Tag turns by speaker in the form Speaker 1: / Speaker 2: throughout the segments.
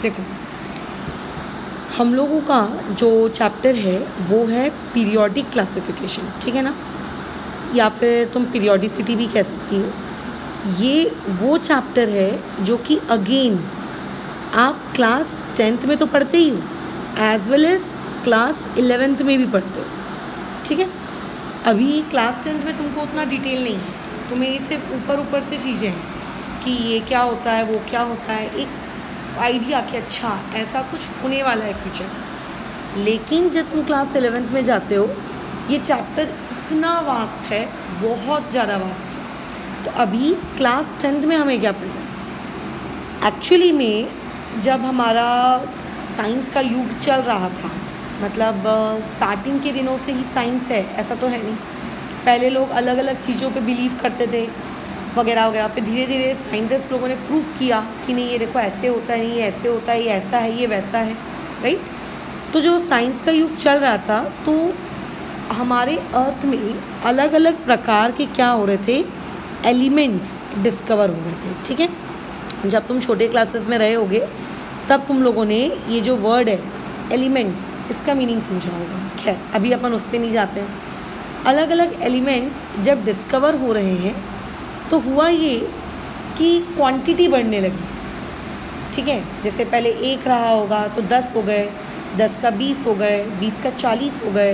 Speaker 1: देखो, हम लोगों का जो चैप्टर है वो है पीरियोडिक क्लासिफिकेशन, ठीक है ना, या फिर तुम पीरियोडिसिटी भी कह सकती हो। ये वो चैप्टर है जो कि अगेन आप क्लास 10th में तो पढ़ते ही हो, as well as class 11th में भी पढ़ते हो, ठीक है। अभी क्लास 10th में तुमको उतना डिटेल नहीं है, तुम्हें ये सिर्फ ऊपर ऊपर से चीज़ें हैं कि ये क्या होता है, वो क्या होता है, एक आइडिया कि अच्छा ऐसा कुछ होने वाला है फ्यूचर। लेकिन जब तुम क्लास 11th में जाते हो, ये चैप्टर इतना वास्ट है, बहुत ज़्यादा वास्ट है। तो अभी क्लास 10th में हमें क्या पढ़ना है? एक्चुअली में जब हमारा साइंस का युग चल रहा था, मतलब स्टार्टिंग के दिनों से ही साइंस है ऐसा तो है नहीं। पहले लोग अलग अलग चीज़ों पे बिलीव करते थे वगैरह वगैरह, फिर धीरे धीरे साइंटिस्ट लोगों ने प्रूफ किया कि नहीं ये देखो ऐसे होता है, नहीं ये ऐसे होता है, ये ऐसा है, ये वैसा है, राइट। तो जो साइंस का युग चल रहा था, तो हमारे अर्थ में अलग अलग प्रकार के क्या हो रहे थे, एलिमेंट्स डिस्कवर हो रहे थे, ठीक है। जब तुम छोटे क्लासेस में रहे होगे तब तुम लोगों ने ये जो वर्ड है एलिमेंट्स, इसका मीनिंग समझा होगा। खैर अभी अपन उस पर नहीं जाते हैं। अलग अलग एलिमेंट्स जब डिस्कवर हो रहे हैं तो हुआ ये कि क्वांटिटी बढ़ने लगी, ठीक है। जैसे पहले 1 रहा होगा तो 10 हो गए, 10 का 20 हो गए, 20 का 40 हो गए।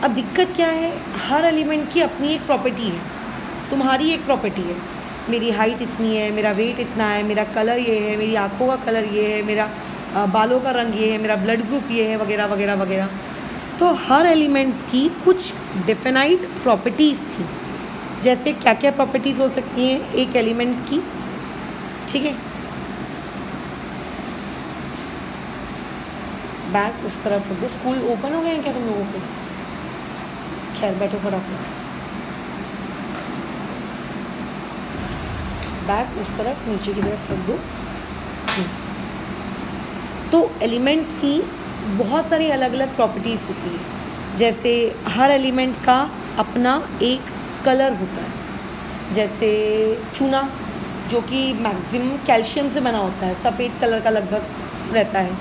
Speaker 1: अब दिक्कत क्या है, हर एलिमेंट की अपनी एक प्रॉपर्टी है। तुम्हारी एक प्रॉपर्टी है, मेरी हाइट इतनी है, मेरा वेट इतना है, मेरा कलर ये है, मेरी आँखों का कलर ये है, मेरा बालों का रंग ये है, मेरा ब्लड ग्रुप ये है, वगैरह वगैरह वगैरह। तो हर एलिमेंट्स की कुछ डिफिनाइट प्रॉपर्टीज़ थी। जैसे क्या क्या प्रॉपर्टीज़ हो सकती हैं एक एलिमेंट की, ठीक है। बैग उस तरफ रखो। स्कूल ओपन हो गए हैं क्या तुम लोगों के? खैर बैठो फटाफट। बैग उस तरफ नीचे की तरफ रख दो। तो एलिमेंट्स की बहुत सारी अलग अलग प्रॉपर्टीज़ होती है। जैसे हर एलिमेंट का अपना एक कलर होता है। जैसे चूना जो कि मैक्सिमम कैल्शियम से बना होता है, सफ़ेद कलर का लगभग रहता है।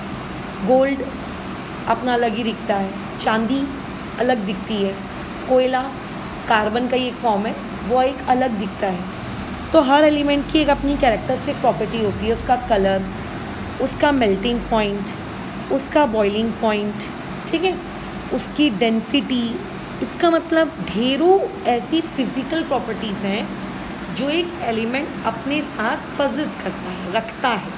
Speaker 1: गोल्ड अपना अलग ही दिखता है, चांदी अलग दिखती है, कोयला कार्बन का ही एक फॉर्म है, वो एक अलग दिखता है। तो हर एलिमेंट की एक अपनी कैरेक्टरिस्टिक प्रॉपर्टी होती है, उसका कलर, उसका मेल्टिंग पॉइंट, उसका बॉइलिंग पॉइंट, ठीक है, उसकी डेंसिटी। इसका मतलब ढेरों ऐसी फिज़िकल प्रॉपर्टीज़ हैं जो एक एलिमेंट अपने साथ पजेस करता है, रखता है।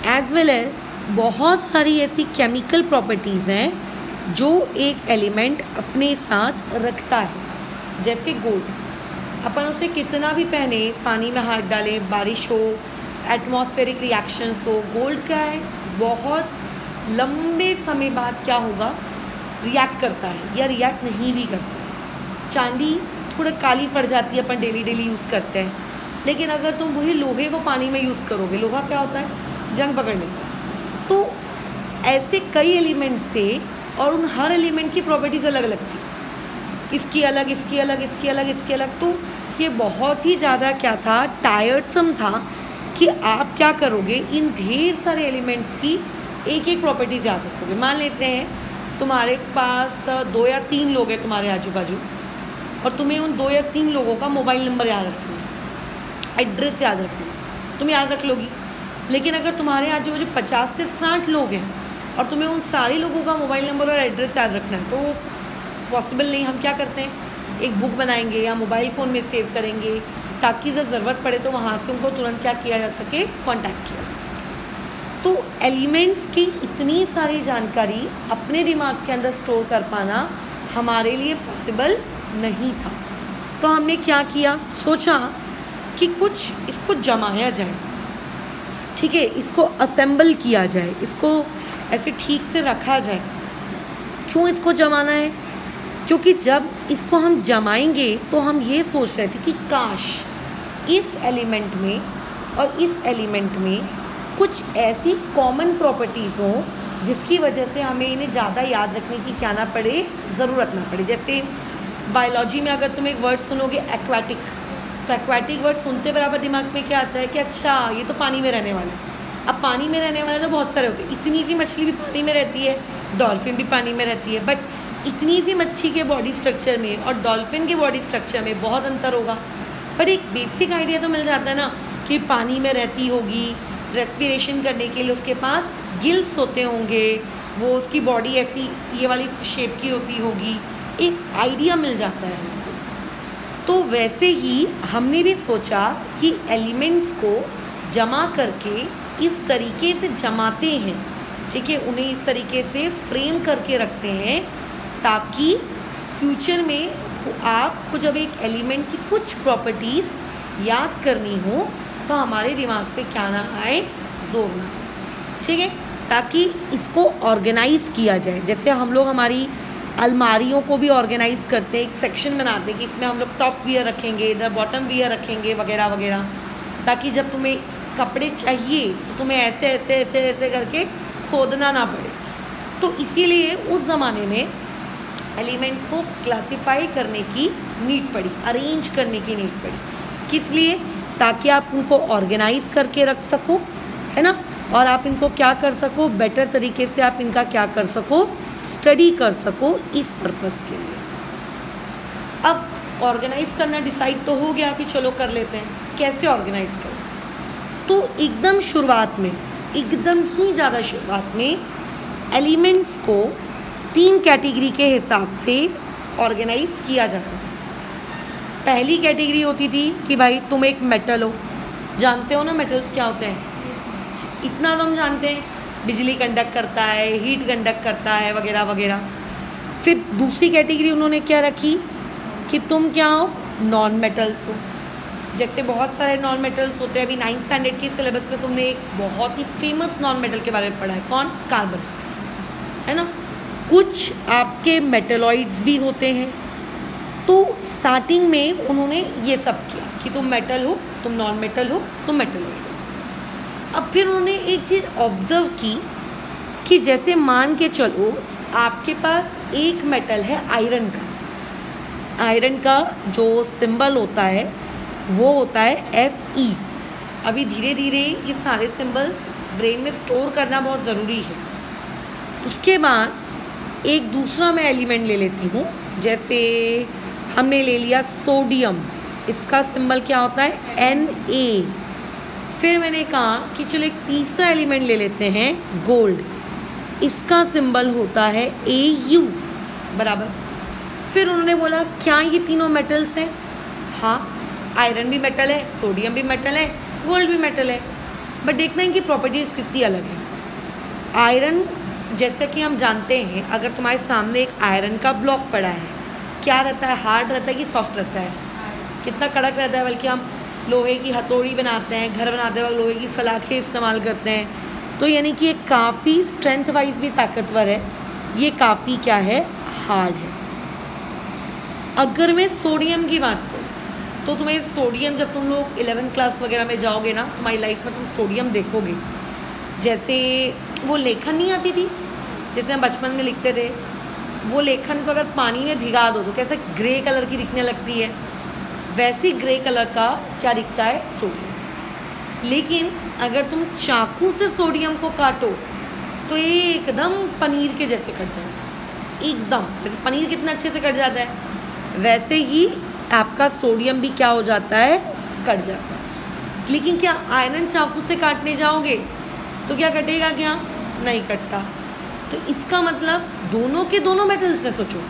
Speaker 1: एज वेल एज बहुत सारी ऐसी केमिकल प्रॉपर्टीज़ हैं जो एक एलिमेंट अपने साथ रखता है। जैसे गोल्ड, अपन उसे कितना भी पहने, पानी में हाथ डाले, बारिश हो, एटमॉस्फेरिक रिएक्शंस हो, गोल्ड क्या है, बहुत लंबे समय बाद क्या होगा, रिएक्ट करता है या रिएक्ट नहीं भी करता है। चांदी थोड़ा काली पड़ जाती है, अपन डेली डेली यूज़ करते हैं, लेकिन अगर तुम वही लोहे को पानी में यूज़ करोगे, लोहा क्या होता है, जंग पकड़ लेता है। तो ऐसे कई एलिमेंट्स थे और उन हर एलिमेंट की प्रॉपर्टीज़ अलग अलग थी, इसकी अलग, इसकी अलग, इसकी अलग, इसकी अलग। तो ये बहुत ही ज़्यादा क्या था, टायर्डसम था कि आप क्या करोगे, इन ढेर सारे एलिमेंट्स की एक एक प्रॉपर्टीज़ याद रखोगे। मान लेते हैं तुम्हारे पास 2 या 3 लोग हैं तुम्हारे आजू बाजू, और तुम्हें उन 2 या 3 लोगों का मोबाइल नंबर याद रखना है, एड्रेस याद रखना है, तुम याद रख लोगी। लेकिन अगर तुम्हारे आजू बाजू 50 से 60 लोग हैं और तुम्हें उन सारे लोगों का मोबाइल नंबर और एड्रेस याद रखना है, तो पॉसिबल नहीं। हम क्या करते हैं, एक बुक बनाएंगे या मोबाइल फ़ोन में सेव करेंगे, ताकि जब ज़रूरत पड़े तो वहाँ से उनको तुरंत क्या किया जा सके, कांटेक्ट किया जा सके। तो एलिमेंट्स की इतनी सारी जानकारी अपने दिमाग के अंदर स्टोर कर पाना हमारे लिए पॉसिबल नहीं था। तो हमने क्या किया, सोचा कि कुछ इसको जमाया जाए, ठीक है, इसको असेंबल किया जाए, इसको ऐसे ठीक से रखा जाए। क्यों इसको जमाना है? क्योंकि जब इसको हम जमाएंगे तो हम ये सोच रहे थे कि काश इस एलिमेंट में और इस एलिमेंट में कुछ ऐसी कॉमन प्रॉपर्टीज़ हों जिसकी वजह से हमें इन्हें ज़्यादा याद रखने की क्या ना पड़े, ज़रूरत ना पड़े। जैसे बायोलॉजी में अगर तुम एक वर्ड सुनोगे एक्वाटिक, तो एक्वाटिक वर्ड सुनते बराबर दिमाग में क्या आता है कि अच्छा ये तो पानी में रहने वाला है। अब पानी में रहने वाले तो बहुत सारे होते हैं, इतनी सी मछली भी पानी में रहती है, डॉल्फिन भी पानी में रहती है, बट इतनी सी मच्छी के बॉडी स्ट्रक्चर में और डॉल्फिन के बॉडी स्ट्रक्चर में बहुत अंतर होगा। बट एक बेसिक आइडिया तो मिल जाता है ना कि पानी में रहती होगी, रेस्पिरेशन करने के लिए उसके पास गिल्स होते होंगे, वो उसकी बॉडी ऐसी ये वाली शेप की होती होगी, एक आइडिया मिल जाता है हमको। तो वैसे ही हमने भी सोचा कि एलिमेंट्स को जमा करके इस तरीके से जमाते हैं, ठीक है, उन्हें इस तरीके से फ्रेम करके रखते हैं ताकि फ्यूचर में आपको जब एक एलिमेंट की कुछ प्रॉपर्टीज़ याद करनी हो तो हमारे दिमाग पे क्या ना आए, जोर ना, ठीक है, ताकि इसको ऑर्गेनाइज़ किया जाए। जैसे हम लोग हमारी अलमारियों को भी ऑर्गेनाइज़ करते हैं, एक सेक्शन बनाते हैं कि इसमें हम लोग टॉप वियर रखेंगे, इधर बॉटम वियर रखेंगे वगैरह वगैरह, ताकि जब तुम्हें कपड़े चाहिए तो तुम्हें ऐसे ऐसे ऐसे ऐसे करके खोदना ना पड़े। तो इसीलिए उस ज़माने में एलिमेंट्स को क्लासिफाई करने की नीड पड़ी, अरेंज करने की नीड पड़ी। किस लिए? ताकि आप उनको ऑर्गेनाइज करके रख सको, है ना, और आप इनको क्या कर सको, बेटर तरीके से आप इनका क्या कर सको, स्टडी कर सको, इस पर्पस के लिए। अब ऑर्गेनाइज करना डिसाइड तो हो गया कि चलो कर लेते हैं, कैसे ऑर्गेनाइज करें। तो एकदम शुरुआत में, एकदम ही ज़्यादा शुरुआत में एलिमेंट्स को 3 कैटेगरी के हिसाब से ऑर्गेनाइज किया जाता था। पहली कैटेगरी होती थी कि भाई तुम एक मेटल हो, जानते हो ना मेटल्स क्या होते हैं, इतना तो हम जानते हैं, बिजली कंडक्ट करता है, हीट कंडक्ट करता है वगैरह वगैरह। फिर दूसरी कैटेगरी उन्होंने क्या रखी कि तुम क्या हो, नॉन मेटल्स हो। जैसे बहुत सारे नॉन मेटल्स होते हैं, अभी 9th स्टैंडर्ड के सिलेबस में तुमने एक बहुत ही फेमस नॉन मेटल के बारे में पढ़ा है, कौन, कार्बन, है ना। कुछ आपके मेटलॉइड्स भी होते हैं। तो स्टार्टिंग में उन्होंने ये सब किया कि तुम मेटल हो, तुम नॉन मेटल हो, तुम मेटलॉइड हो। अब फिर उन्होंने एक चीज़ ऑब्जर्व की कि जैसे मान के चलो आपके पास एक मेटल है आयरन का, आयरन का जो सिंबल होता है वो होता है Fe। अभी धीरे धीरे ये सारे सिंबल्स ब्रेन में स्टोर करना बहुत ज़रूरी है। उसके बाद एक दूसरा मैं एलिमेंट ले लेती हूँ, जैसे हमने ले लिया सोडियम, इसका सिंबल क्या होता है, Na। फिर मैंने कहा कि चलो एक तीसरा एलिमेंट ले लेते हैं, गोल्ड, इसका सिंबल होता है Au, बराबर। फिर उन्होंने बोला क्या ये तीनों मेटल्स हैं, हाँ, आयरन भी मेटल है, सोडियम भी मेटल है, गोल्ड भी मेटल है, बट देखना इनकी प्रॉपर्टीज़ कितनी अलग है। आयरन, जैसे कि हम जानते हैं, अगर तुम्हारे सामने एक आयरन का ब्लॉक पड़ा है, क्या रहता है, हार्ड रहता है कि सॉफ्ट रहता है, कितना कड़क रहता है। बल्कि हम लोहे की हथौड़ी बनाते हैं, घर बनाते वक्त लोहे की सलाखें इस्तेमाल करते हैं, तो यानी कि ये काफ़ी स्ट्रेंथ वाइज भी ताकतवर है, ये काफ़ी क्या है, हार्ड है। अगर मैं सोडियम की बात करूँ तो तुम्हें सोडियम, जब तुम लोग 11th क्लास वगैरह में जाओगे ना, तुम्हारी लाइफ में तुम सोडियम देखोगे। जैसे वो लेखन नहीं आती थी, जैसे हम बचपन में लिखते थे, वो लेखन को अगर पानी में भिगा दो तो कैसे ग्रे कलर की दिखने लगती है, वैसी ग्रे कलर का क्या दिखता है, सोडियम। लेकिन अगर तुम चाकू से सोडियम को काटो तो ये एकदम पनीर के जैसे कट जाता है, एकदम जैसे पनीर कितना अच्छे से कट जाता है, वैसे ही आपका सोडियम भी क्या हो जाता है, कट जाता है। लेकिन क्या आयरन चाकू से काटने जाओगे तो क्या कटेगा, क्या नहीं कटता। तो इसका मतलब दोनों के दोनों मेटल्स हैं, सोचो,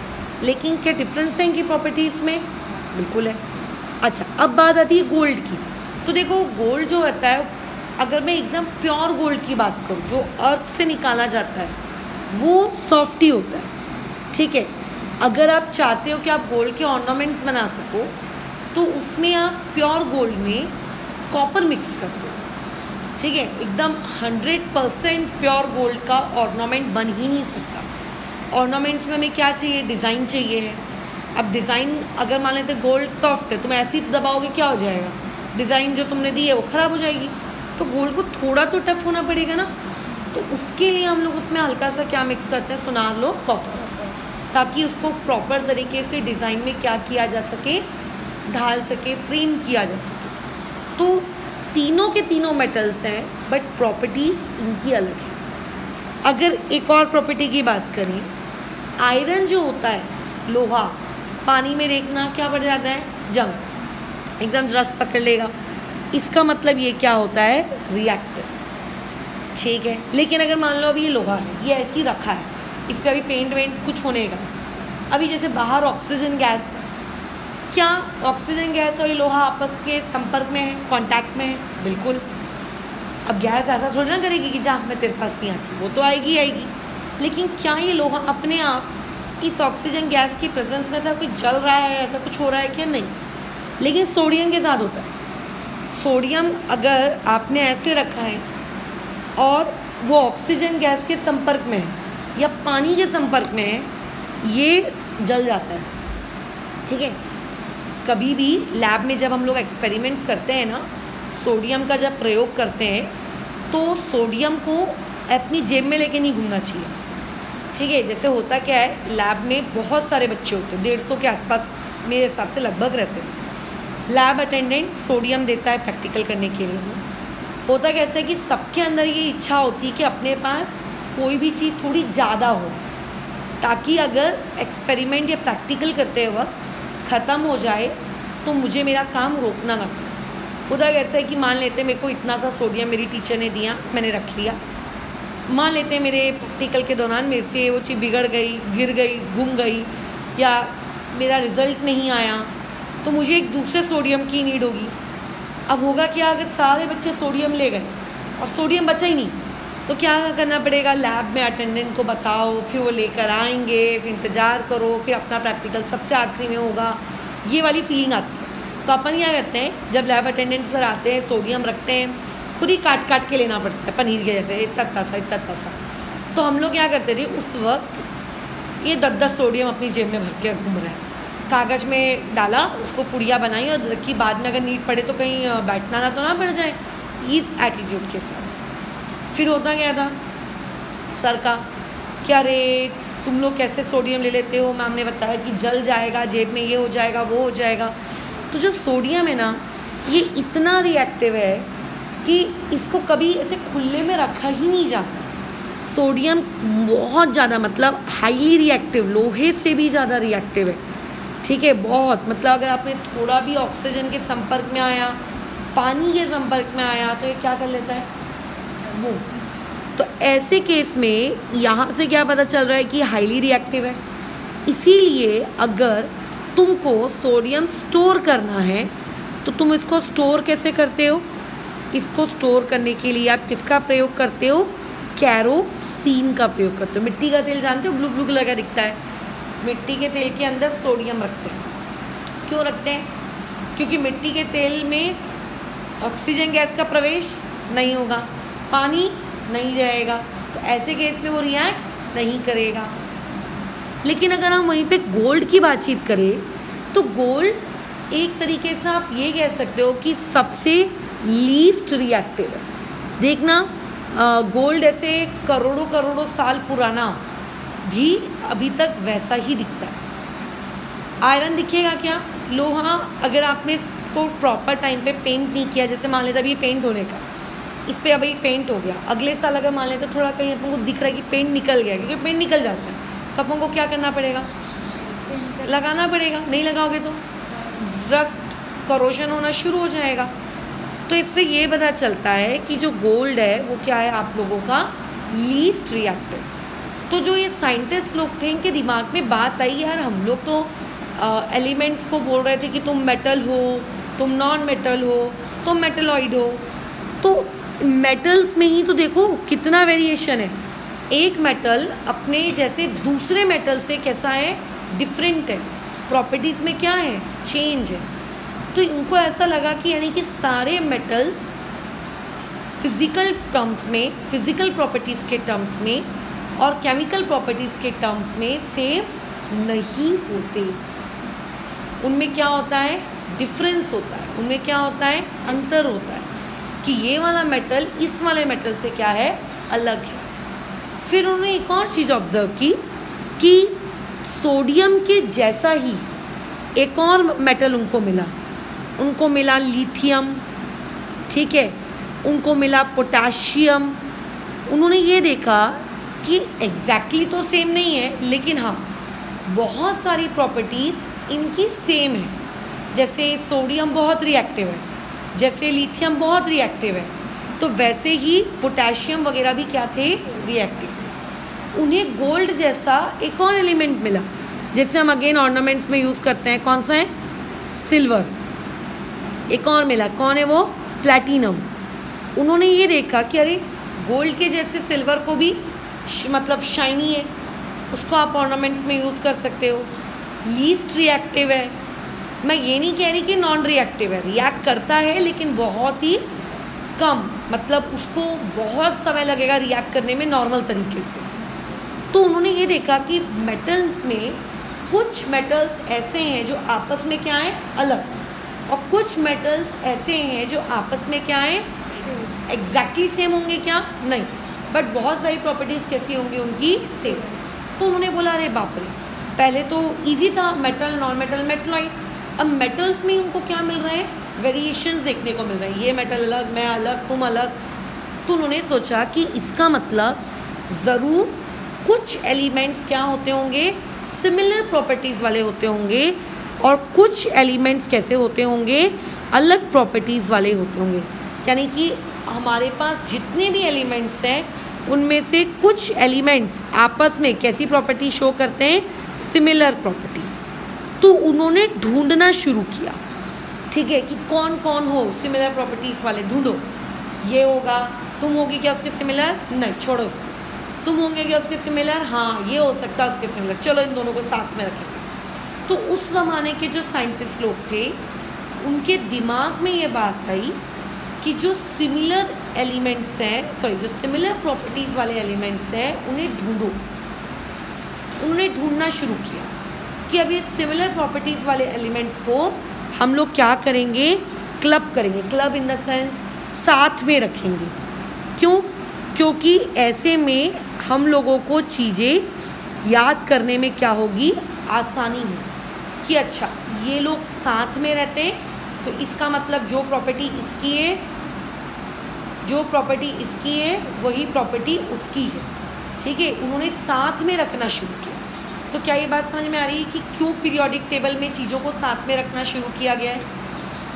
Speaker 1: लेकिन क्या डिफरेंस है इनकी प्रॉपर्टीज़ में, बिल्कुल है। अच्छा, अब बात आती है गोल्ड की। तो देखो गोल्ड जो होता है, अगर मैं एकदम प्योर गोल्ड की बात करूँ जो अर्थ से निकाला जाता है, वो सॉफ्ट ही होता है, ठीक है। अगर आप चाहते हो कि आप गोल्ड के ऑर्नामेंट्स बना सको तो उसमें आप प्योर गोल्ड में कॉपर मिक्स करते हो, ठीक है। एकदम 100% प्योर गोल्ड का ऑर्नामेंट बन ही नहीं सकता। ऑर्नामेंट्स में हमें क्या चाहिए, डिज़ाइन चाहिए है। अब डिज़ाइन अगर मान लेते गोल्ड सॉफ्ट है, तुम ऐसे ही दबाओगे क्या हो जाएगा, डिज़ाइन जो तुमने दी है वो ख़राब हो जाएगी। तो गोल्ड को थोड़ा तो टफ होना पड़ेगा ना, तो उसके लिए हम लोग उसमें हल्का सा क्या मिक्स करते हैं, सुनार लो, कॉपर, ताकि उसको प्रॉपर तरीके से डिज़ाइन में क्या किया जा सके, ढाल सके, फ्रेम किया जा सके। तो तीनों के तीनों मेटल्स हैं बट प्रॉपर्टीज़ इनकी अलग है। अगर एक और प्रॉपर्टी की बात करें, आयरन जो होता है, लोहा, पानी में देखना क्या बढ़ जाता है, जंग, एकदम रस पकड़ लेगा। इसका मतलब ये क्या होता है, रिएक्टिव, ठीक है। लेकिन अगर मान लो अभी ये लोहा है, ये ऐसे ही रखा है, इस पर अभी पेंट वेंट कुछ होने का, अभी जैसे बाहर ऑक्सीजन गैस है, क्या ऑक्सीजन गैस और ये लोहा आपस के संपर्क में है, कांटेक्ट में है? बिल्कुल। अब गैस ऐसा थोड़ी ना करेगी कि जा मैं तेरे पास नहीं आती, वो तो आएगी आएगी। लेकिन क्या ये लोहा अपने आप इस ऑक्सीजन गैस की प्रेजेंस में ऐसा कुछ जल रहा है, ऐसा कुछ हो रहा है क्या? नहीं। लेकिन सोडियम के साथ होता है। सोडियम अगर आपने ऐसे रखा है और वो ऑक्सीजन गैस के संपर्क में है या पानी के संपर्क में है, ये जल जाता है, ठीक है। कभी भी लैब में जब हम लोग एक्सपेरिमेंट्स करते हैं ना, सोडियम का जब प्रयोग करते हैं तो सोडियम को अपनी जेब में लेके नहीं घूमना चाहिए, ठीक है। जैसे होता क्या है, लैब में बहुत सारे बच्चे होते हैं, 150 के आसपास मेरे हिसाब से लगभग रहते हैं। लैब अटेंडेंट सोडियम देता है प्रैक्टिकल करने के लिए। होता कैसे है कि सबके अंदर ये इच्छा होती है कि अपने पास कोई भी चीज़ थोड़ी ज़्यादा हो, ताकि अगर एक्सपेरिमेंट या प्रैक्टिकल करते वक्त ख़त्म हो जाए तो मुझे मेरा काम रोकना ना पड़े। उधर ऐसा है कि मान लेते हैं मेरे को इतना सा सोडियम मेरी टीचर ने दिया, मैंने रख लिया। मान लेते हैं मेरे प्रैक्टिकल के दौरान मेरे से वो चीज़ बिगड़ गई, गिर गई, गुम गई, या मेरा रिज़ल्ट नहीं आया, तो मुझे एक दूसरे सोडियम की नीड होगी। अब होगा क्या, अगर सारे बच्चे सोडियम ले गए और सोडियम बचा ही नहीं, तो क्या करना पड़ेगा, लैब में अटेंडेंट को बताओ, फिर वो लेकर आएंगे, फिर इंतज़ार करो, फिर अपना प्रैक्टिकल सबसे आखिरी में होगा। ये वाली फीलिंग आती है। तो अपन क्या करते हैं, जब लैब अटेंडेंट सर आते हैं, सोडियम रखते हैं, खुद ही काट काट के लेना पड़ता है, पनीर के जैसे इतना सा। तो हम लोग क्या करते थे उस वक्त, ये 10 सोडियम अपनी जेब में भर के घूम रहे हैं, कागज़ में डाला, उसको पुड़िया बनाई और रखी, बाद में अगर नीड पड़े तो कहीं बैठना तो ना पड़ जाए, इस एटीट्यूड के साथ। फिर होता क्या था सर का, क्या रे तुम लोग कैसे सोडियम ले लेते हो, मैम ने बताया कि जल जाएगा, जेब में ये हो जाएगा, वो हो जाएगा। तो जो सोडियम है ना, ये इतना रिएक्टिव है कि इसको कभी ऐसे खुले में रखा ही नहीं जाता। सोडियम बहुत ज़्यादा, मतलब हाईली रिएक्टिव, लोहे से भी ज़्यादा रिएक्टिव है, ठीक है, बहुत। मतलब अगर आपने थोड़ा भी ऑक्सीजन के संपर्क में आया, पानी के संपर्क में आया, तो ये क्या कर लेता है, वो। तो ऐसे केस में यहाँ से क्या पता चल रहा है कि हाईली रिएक्टिव है। इसीलिए अगर तुमको सोडियम स्टोर करना है तो तुम इसको स्टोर कैसे करते हो, इसको स्टोर करने के लिए आप किसका प्रयोग करते हो, कैरोसिन का प्रयोग करते हो। मिट्टी का तेल जानते हो, ब्लू ब्लू कलर का दिखता है, मिट्टी के तेल के अंदर सोडियम रखते हैं। क्यों रखते हैं, क्योंकि मिट्टी के तेल में ऑक्सीजन गैस का प्रवेश नहीं होगा, पानी नहीं जाएगा, तो ऐसे केस में वो रिएक्ट नहीं करेगा। लेकिन अगर हम वहीं पे गोल्ड की बातचीत करें तो गोल्ड एक तरीके से आप ये कह सकते हो कि सबसे लीस्ट रिएक्टिव है। देखना गोल्ड ऐसे करोड़ों करोड़ों साल पुराना भी अभी तक वैसा ही दिखता है। आयरन दिखेगा क्या, लोहा अगर आपने इसको प्रॉपर टाइम पे पेंट नहीं किया, जैसे मान लेते अभी ये पेंट होने का, इस पर अभी पेंट हो गया, अगले साल अगर मान लेते थोड़ा कहीं अपन को दिख रहा है कि पेंट निकल गया, क्योंकि पेंट निकल जाता है, तो अपन को क्या करना पड़ेगा, लगाना पड़ेगा। नहीं लगाओगे तो रस्ट, करोशन होना शुरू हो जाएगा। तो इससे ये पता चलता है कि जो गोल्ड है वो क्या है आप लोगों का, लीस्ट रिएक्टिव। तो जो ये साइंटिस्ट लोग थे, इनके दिमाग में बात आई, यार हम लोग तो एलिमेंट्स को बोल रहे थे कि तुम मेटल हो, तुम नॉन मेटल हो, तुम मेटलॉइड हो, तो मेटल्स में ही तो देखो कितना वेरिएशन है। एक मेटल अपने जैसे दूसरे मेटल से कैसा है, डिफरेंट है, प्रॉपर्टीज़ में क्या है, चेंज है। तो उनको ऐसा लगा कि यानी कि सारे मेटल्स फिज़िकल टर्म्स में, फिज़िकल प्रॉपर्टीज़ के टर्म्स में और केमिकल प्रॉपर्टीज़ के टर्म्स में सेम नहीं होते। उनमें क्या होता है, डिफरेंस होता है, उनमें क्या होता है, अंतर होता है कि ये वाला मेटल इस वाले मेटल से क्या है, अलग है। फिर उन्होंने एक और चीज़ ऑब्जर्व की कि सोडियम के जैसा ही एक और मेटल उनको मिला लिथियम, ठीक है। उनको मिला पोटाशियम। उन्होंने ये देखा कि एग्जैक्टली तो सेम नहीं है, लेकिन हाँ बहुत सारी प्रॉपर्टीज़ इनकी सेम है। जैसे सोडियम बहुत रिएक्टिव है, जैसे लिथियम बहुत रिएक्टिव है, तो वैसे ही पोटेशियम वगैरह भी क्या थे, रिएक्टिव थे। उन्हें गोल्ड जैसा एक और एलिमेंट मिला, जैसे हम अगेन ऑर्नामेंट्स में यूज़ करते हैं, कौन सा है, सिल्वर। एक और मिला, कौन है वो, प्लैटिनम। उन्होंने ये देखा कि अरे गोल्ड के जैसे सिल्वर को भी मतलब शाइनी है, उसको आप ऑर्नामेंट्स में यूज़ कर सकते हो। लीस्ट रिएक्टिव है, मैं ये नहीं कह रही कि नॉन रिएक्टिव है, रिएक्ट करता है लेकिन बहुत ही कम, मतलब उसको बहुत समय लगेगा रिएक्ट करने में नॉर्मल तरीके से। तो उन्होंने ये देखा कि मेटल्स में कुछ मेटल्स ऐसे हैं जो आपस में क्या है, अलग, और कुछ मेटल्स ऐसे हैं जो आपस में क्या है, एग्जैक्टली सेम होंगे क्या, नहीं, बट बहुत सारी प्रॉपर्टीज़ कैसी होंगी उनकी, सेम। तो उन्होंने बोला अरे बाप रे, पहले तो इजी था, मेटल नॉन मेटल मेटलॉइड, अब मेटल्स में उनको क्या मिल रहे हैं, वेरिएशंस देखने को मिल रहे हैं, ये मेटल अलग, मैं अलग, तुम अलग। तो उन्होंने सोचा कि इसका मतलब ज़रूर कुछ एलिमेंट्स क्या होते होंगे, सिमिलर प्रॉपर्टीज़ वाले होते होंगे, और कुछ एलिमेंट्स कैसे होते होंगे, अलग प्रॉपर्टीज़ वाले होते होंगे। यानी कि हमारे पास जितने भी एलिमेंट्स हैं उनमें से कुछ एलिमेंट्स आपस में कैसी प्रॉपर्टी शो करते हैं, सिमिलर प्रॉपर्टीज़। तो उन्होंने ढूंढना शुरू किया, ठीक है, कि कौन कौन हो सिमिलर प्रॉपर्टीज़ वाले, ढूंढो। ये होगा, तुम होगी क्या उसके सिमिलर, नहीं छोड़ो उसको, तुम होंगे क्या उसके सिमिलर, हाँ ये हो सकता है उसके सिमिलर, चलो इन दोनों को साथ में रखेंगे। तो उस ज़माने के जो साइंटिस्ट लोग थे उनके दिमाग में ये बात आई कि जो सिमिलर एलिमेंट्स हैं, जो सिमिलर प्रॉपर्टीज़ वाले एलिमेंट्स हैं उन्हें ढूंढो। उन्होंने ढूंढना शुरू किया कि अब ये सिमिलर प्रॉपर्टीज़ वाले एलिमेंट्स को हम लोग क्या करेंगे, क्लब करेंगे, क्लब इन द सेंस साथ में रखेंगे। क्यों, क्योंकि ऐसे में हम लोगों को चीज़ें याद करने में क्या होगी, आसानी होगी कि अच्छा ये लोग साथ में रहते हैं तो इसका मतलब जो प्रॉपर्टी इसकी है, जो प्रॉपर्टी इसकी है वही प्रॉपर्टी उसकी है, ठीक है। उन्होंने साथ में रखना शुरू किया। तो क्या ये बात समझ में आ रही है कि क्यों पीरियोडिक टेबल में चीज़ों को साथ में रखना शुरू किया गया है,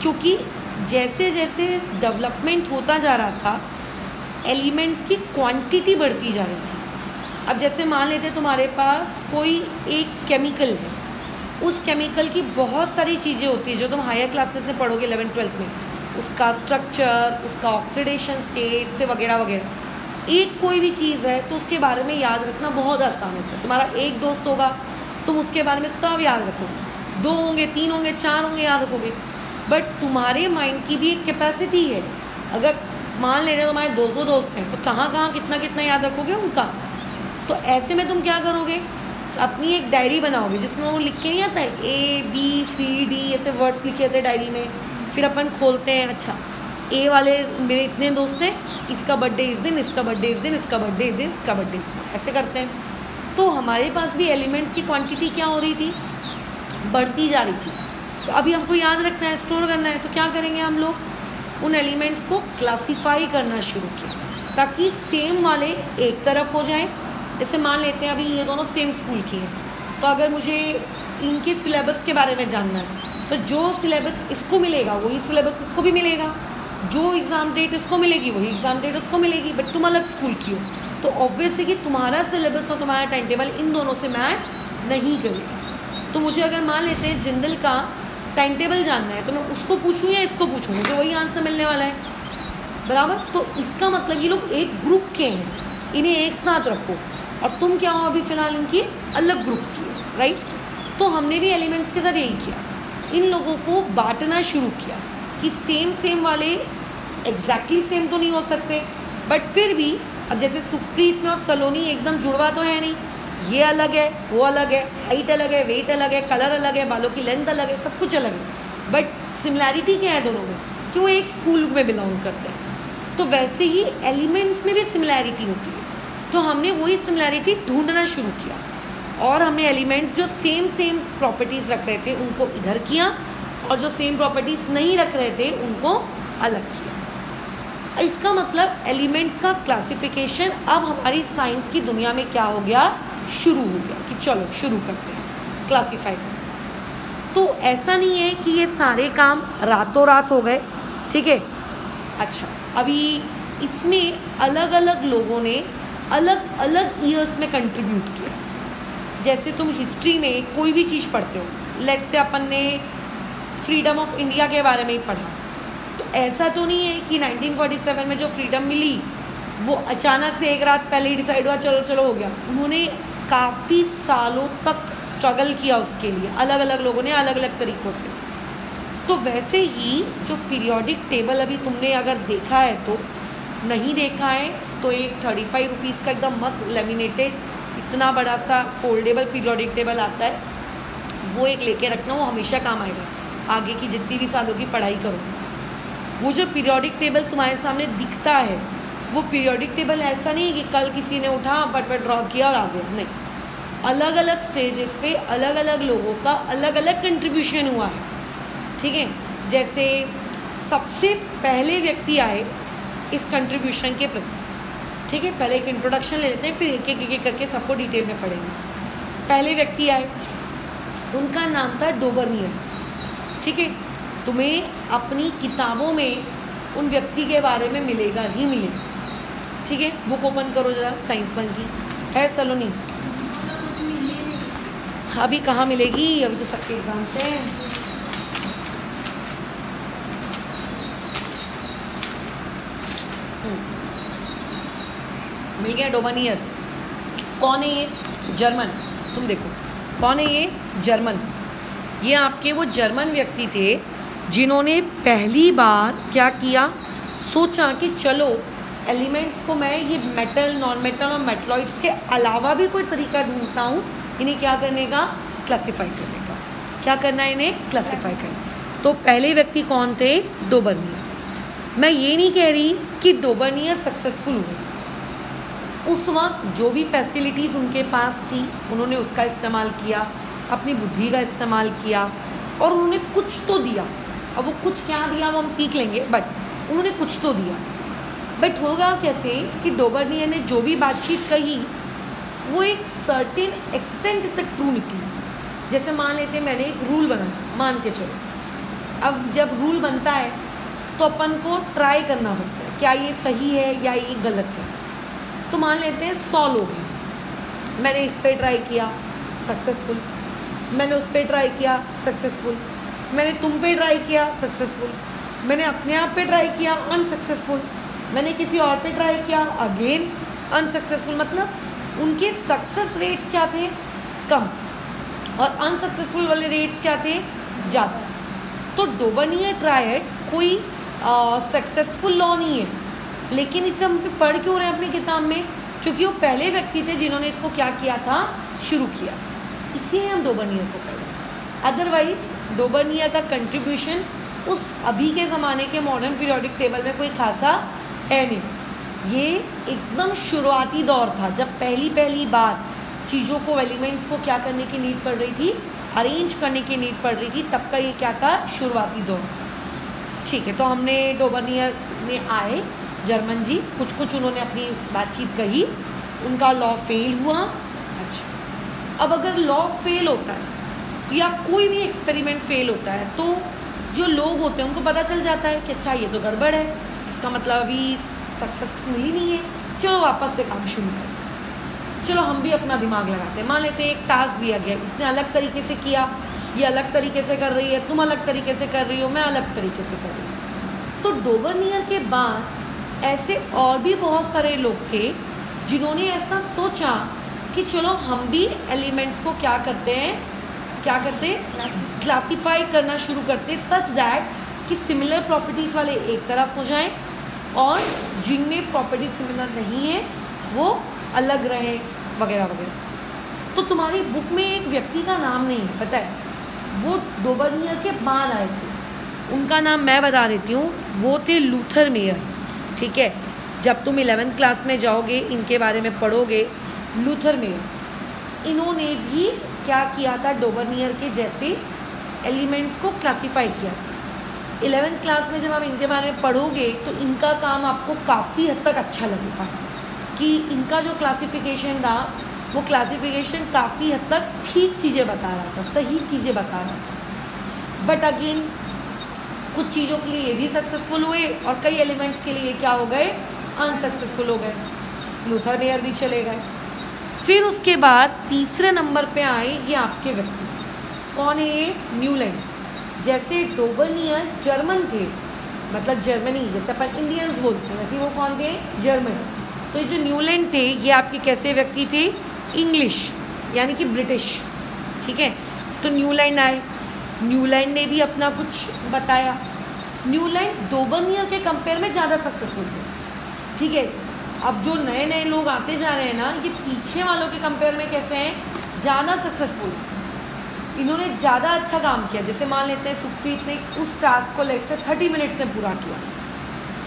Speaker 1: क्योंकि जैसे जैसे डेवलपमेंट होता जा रहा था एलिमेंट्स की क्वांटिटी बढ़ती जा रही थी। अब जैसे मान लेते तुम्हारे पास कोई एक केमिकल है, उस केमिकल की बहुत सारी चीज़ें होती है जो तुम हायर क्लासेस में पढ़ोगे 11th-12th में, उसका स्ट्रक्चर, उसका ऑक्सीडेशन स्टेट से वगैरह वगैरह। एक कोई भी चीज़ है तो उसके बारे में याद रखना बहुत आसान होता है। तुम्हारा एक दोस्त होगा, तुम उसके बारे में सब याद रखोगे, 2 होंगे, 3 होंगे, 4 होंगे, याद रखोगे। बट तुम्हारे माइंड की भी एक कैपेसिटी है। अगर मान लेते तुम्हारे 200 दोस्त हैं तो कहाँ कहाँ कितना कितना याद रखोगे उनका। तो ऐसे में तुम क्या करोगे, अपनी एक डायरी बनाओगे जिसमें वो लिख के नहीं आता है ABCD ऐसे वर्ड्स लिखे होते हैं डायरी में। फिर अपन खोलते हैं, अच्छा ए वाले मेरे इतने दोस्त हैं, इसका बर्थडे इस दिन, इसका बर्थडे इस दिन, इसका बर्थडे इस दिन, इसका बर्थडे इस दिन, ऐसे करते हैं। तो हमारे पास भी एलिमेंट्स की क्वांटिटी क्या हो रही थी, बढ़ती जा रही थी। तो अभी हमको याद रखना है, स्टोर करना है, तो क्या करेंगे हम लोग, उन एलिमेंट्स को क्लासीफाई करना शुरू किया ताकि सेम वाले एक तरफ हो जाएं। जैसे मान लेते हैं अभी ये दोनों सेम स्कूल की हैं, तो अगर मुझे इनके सिलेबस के बारे में जानना है तो जो सिलेबस इसको मिलेगा वही सिलेबस इसको भी मिलेगा, जो एग्ज़ाम डेट इसको मिलेगी वही एग्ज़ाम डेट उसको मिलेगी। बट तुम अलग स्कूल की हो तो ऑब्वियस है कि तुम्हारा सिलेबस और तुम्हारा टाइम टेबल इन दोनों से मैच नहीं करेगा। तो मुझे अगर मान लेते हैं जिंदल का टाइम टेबल जानना है तो मैं उसको पूछूँ या इसको पूछूँ, मुझे वही आंसर मिलने वाला है, बराबर। तो इसका मतलब ये लोग एक ग्रुप के हैं, इन्हें एक साथ रखो। और तुम क्या हो अभी फ़िलहाल उनकी अलग ग्रुप की हो, राइट। तो हमने भी एलिमेंट्स के साथ यही किया, इन लोगों को बांटना शुरू किया कि सेम वाले एग्जैक्टली सेम तो नहीं हो सकते, बट फिर भी अब जैसे सुप्रीत में और सलोनी एकदम जुड़वा तो है नहीं, ये अलग है, वो अलग है, हाइट अलग है, वेट अलग है, कलर अलग है, बालों की लेंथ अलग है, सब कुछ अलग है। बट सिमिलैरिटी क्या है दोनों में, कि वो एक स्कूल में बिलोंग करते हैं। तो वैसे ही एलिमेंट्स में भी सिमिलैरिटी होती है। तो हमने वही सिमिलैरिटी ढूंढना शुरू किया और हमने एलिमेंट्स जो सेम प्रॉपर्टीज़ रख रहे थे उनको इधर किया और जो सेम प्रॉपर्टीज़ नहीं रख रहे थे उनको अलग किया। इसका मतलब एलिमेंट्स का क्लासिफिकेशन अब हमारी साइंस की दुनिया में क्या हो गया, शुरू हो गया कि चलो शुरू करते हैं क्लासीफाई करना। तो ऐसा नहीं है कि ये सारे काम रातों रात हो गए, ठीक है। अच्छा, अभी इसमें अलग अलग लोगों ने अलग अलग ईयर्स में कंट्रीब्यूट किया। जैसे तुम हिस्ट्री में कोई भी चीज़ पढ़ते हो, लेट्स से अपन ने फ्रीडम ऑफ इंडिया के बारे में ही पढ़ा, तो ऐसा तो नहीं है कि 1947 में जो फ्रीडम मिली वो अचानक से एक रात पहले ही डिसाइड हुआ चलो चलो हो गया। उन्होंने काफ़ी सालों तक स्ट्रगल किया उसके लिए, अलग अलग लोगों ने अलग अलग तरीक़ों से। तो वैसे ही जो पीरियोडिक टेबल अभी तुमने अगर देखा है, तो नहीं देखा है तो एक 35 रुपीज़ का एकदम मस्त लेमिनेटेड इतना बड़ा सा फोल्डेबल पीरियोडिक टेबल आता है, वो एक लेके रखना, वो हमेशा काम आएगा आगे की जितनी भी सालों की पढ़ाई करो। वो जो पीरियोडिक टेबल तुम्हारे सामने दिखता है, वो पीरियोडिक टेबल ऐसा नहीं है कि कल किसी ने उठा पट पट ड्रॉ किया और आ गया, नहीं। अलग अलग स्टेजेस पे अलग अलग लोगों का अलग अलग कंट्रीब्यूशन हुआ है, ठीक है। जैसे सबसे पहले व्यक्ति आए इस कंट्रीब्यूशन के प्रति, ठीक है। पहले एक इंट्रोडक्शन ले लेते हैं, फिर एक एक करके सबको डिटेल में पढ़ेंगे। पहले व्यक्ति आए, उनका नाम था डोबर्नियर, ठीक है। तुम्हें अपनी किताबों में उन व्यक्ति के बारे में मिलेगा ही मिलेगा, ठीक है। बुक ओपन करो जरा, साइंस 1 की है सलोनी। अभी कहाँ मिलेगी, अभी तो सबके एग्जाम से मिल गया। डोबर्नियर कौन है ये, जर्मन। तुम देखो कौन है ये, जर्मन। ये आपके वो जर्मन व्यक्ति थे जिन्होंने पहली बार क्या किया, सोचा कि चलो एलिमेंट्स को मैं ये मेटल, नॉन मेटल और मेटलॉइड्स के अलावा भी कोई तरीका ढूंढता हूँ इन्हें क्या करने का, क्लासीफाई करने का। क्या करना है इन्हें, क्लासीफाई करना। तो पहले व्यक्ति कौन थे, डोबर्नियर। मैं ये नहीं कह रही कि डोबर्नियर सक्सेसफुल हुए, उस वक्त जो भी फैसिलिटीज़ उनके पास थी उन्होंने उसका इस्तेमाल किया, अपनी बुद्धि का इस्तेमाल किया और उन्होंने कुछ तो दिया। अब वो कुछ क्या दिया वो हम सीख लेंगे, बट उन्होंने कुछ तो दिया। बट होगा कैसे कि डोबर्नियर ने जो भी बातचीत कही वो एक सर्टेन एक्सटेंट तक ट्रू निकली। जैसे मान लेते मैंने एक रूल बनाया, मान के चलो, अब जब रूल बनता है तो अपन को ट्राई करना पड़ता है क्या ये सही है या ये गलत है। तो मान लेते हैं 100 लोग हैं, मैंने इस पर ट्राई किया सक्सेसफुल, मैंने उस पर ट्राई किया सक्सेसफुल, मैंने तुम पे ट्राई किया सक्सेसफुल, मैंने अपने आप पे ट्राई किया अनसक्सेसफुल, मैंने किसी और पे ट्राई किया अगेन अनसक्सेसफुल। मतलब उनके सक्सेस रेट्स क्या थे, कम, और अनसक्सेसफुल वाले रेट्स क्या थे, ज़्यादा। तो डोबर्नियर ट्रायड कोई सक्सेसफुल लॉ नहीं है, लेकिन इसे हम पढ़ क्यों रहे हैं अपनी किताब में, क्योंकि वो पहले व्यक्ति थे जिन्होंने इसको क्या किया था, शुरू किया था, इसीलिए हम डोबर्नियर को पढ़ रहे हैं। अदरवाइज डोबर्नियर का कंट्रीब्यूशन उस अभी के ज़माने के मॉडर्न पीरियोडिक टेबल में कोई खासा है नहीं। ये एकदम शुरुआती दौर था जब पहली बार चीज़ों को, एलिमेंट्स को क्या करने की नीड पड़ रही थी, अरेंज करने की नीड पड़ रही थी, तब का ये क्या था, शुरुआती दौर था। ठीक है, तो हमने डोबर्नियर ने आए जर्मन जी, कुछ उन्होंने अपनी बातचीत कही, उनका लॉ फेल हुआ। अच्छा, अब अगर लॉ फेल होता है या कोई भी एक्सपेरिमेंट फेल होता है तो जो लोग होते हैं उनको पता चल जाता है कि अच्छा ये तो गड़बड़ है, इसका मतलब अभी सक्सेस मिली नहीं है, चलो वापस से काम शुरू करें, चलो हम भी अपना दिमाग लगाते हैं। मान लेते हैं एक टास्क दिया गया, इसने अलग तरीके से किया, ये अलग तरीके से कर रही है, तुम अलग तरीके से कर रही हो, मैं अलग तरीके से कर रही हूँ। तो डोबर्नियर के बाद ऐसे और भी बहुत सारे लोग थे जिन्होंने ऐसा सोचा कि चलो हम भी एलिमेंट्स को क्या करते हैं, क्लासीफाई करना शुरू करते, सच दैट कि सिमिलर प्रॉपर्टीज़ वाले एक तरफ हो जाएं और जिनमें प्रॉपर्टी सिमिलर नहीं है वो अलग रहें, वगैरह वगैरह। तो तुम्हारी बुक में एक व्यक्ति का नाम नहीं है, पता है, वो डोबर्नियर के बाद आए थे, उनका नाम मैं बता देती हूँ, वो थे लूथर मेयर। ठीक है, जब तुम 11th क्लास में जाओगे इनके बारे में पढ़ोगे, लूथर मेयर, इन्होंने भी क्या किया था, डोबर्नियर के जैसे एलिमेंट्स को क्लासीफाई किया था। 11th क्लास में जब आप इनके बारे में पढ़ोगे तो इनका काम आपको काफ़ी हद तक अच्छा लगेगा कि इनका जो क्लासिफिकेशन था वो क्लासिफिकेशन काफ़ी हद तक ठीक चीज़ें बता रहा था, सही चीज़ें बता रहा था। बट अगेन कुछ चीज़ों के लिए ये भी सक्सेसफुल हुए और कई एलिमेंट्स के लिए क्या हो गए, अनसक्सेसफुल हो गए, लूथर मेयर भी चले गए। फिर उसके बाद तीसरे नंबर पे आए ये आपके व्यक्ति, कौन है ये, न्यूलैंड। जैसे डोबर्नियर जर्मन थे, मतलब जर्मनी जैसे अपन इंडियंस बोलते हैं, वैसे वो कौन थे, जर्मन। तो ये जो न्यूलैंड थे ये आपके कैसे व्यक्ति थे, इंग्लिश यानी कि ब्रिटिश, ठीक है। तो न्यूलैंड आए, न्यूलैंड ने भी अपना कुछ बताया। न्यूलैंड डोबर्नियर के कंपेयर में ज़्यादा सक्सेसफुल थे, ठीक है। अब जो नए नए लोग आते जा रहे हैं ना, ये पीछे वालों के कंपेयर में कैसे हैं, ज़्यादा सक्सेसफुल, इन्होंने ज़्यादा अच्छा काम किया। जैसे मान लेते हैं सुखप्रीत ने उस टास्क को लेक्चर 30 मिनट्स में पूरा किया,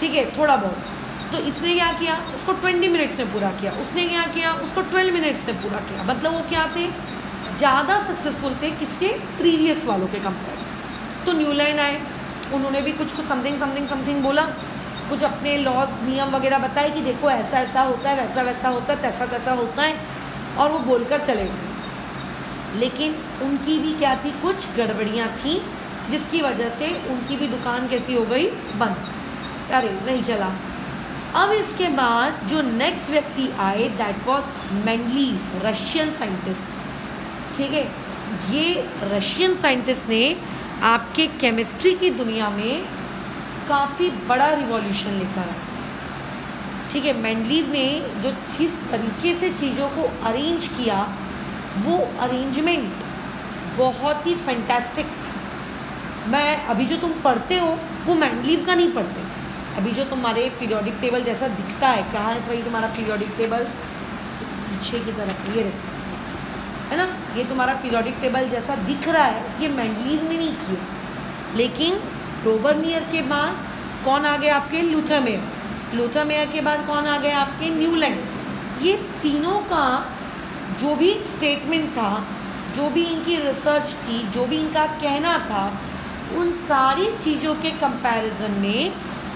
Speaker 1: ठीक है, थोड़ा बहुत। तो इसने क्या किया, उसको 20 मिनट्स में पूरा किया, उसने क्या किया, उसको 12 मिनट्स में पूरा किया। मतलब वो क्या थे, ज़्यादा सक्सेसफुल थे किसके, प्रीवियस वालों के कंपेयर। तो न्यूलैंड आए, उन्होंने भी कुछ समथिंग बोला, कुछ अपने लॉस नियम वगैरह बताए कि देखो ऐसा ऐसा होता है, वैसा वैसा होता है, तैसा तैसा होता है, और वो बोलकर चले गए। लेकिन उनकी भी क्या थी, कुछ गड़बड़ियाँ थी, जिसकी वजह से उनकी भी दुकान कैसी हो गई, बंद, अरे नहीं चला। अब इसके बाद जो नेक्स्ट व्यक्ति आए that was Mendeleev, Russian scientist, ठीक है। ये रशियन साइंटिस्ट ने आपके केमिस्ट्री की दुनिया में काफ़ी बड़ा रिवॉल्यूशन लेकर आया, ठीक है। मेंडलीव ने जो जिस तरीके से चीज़ों को अरेंज किया, वो अरेंजमेंट बहुत ही फैंटास्टिक था। मैं अभी जो तुम पढ़ते हो वो मेंडलीव का नहीं पढ़ते, अभी जो तुम्हारे पीरियोडिक टेबल जैसा दिखता है, कहाँ है भाई तुम्हारा पीरियोडिक टेबल, पीछे की तरफ ये है ना, ये तुम्हारा पीरियोडिक टेबल जैसा दिख रहा है, ये मेंडलीव ने नहीं किया। लेकिन डोबर्नियर के बाद कौन आ गए आपके, लूथर मेयर, लूथर मेयर के बाद कौन आ गए आपके, न्यूलैंड। ये तीनों का जो भी स्टेटमेंट था, जो भी इनकी रिसर्च थी, जो भी इनका कहना था, उन सारी चीज़ों के कंपैरिजन में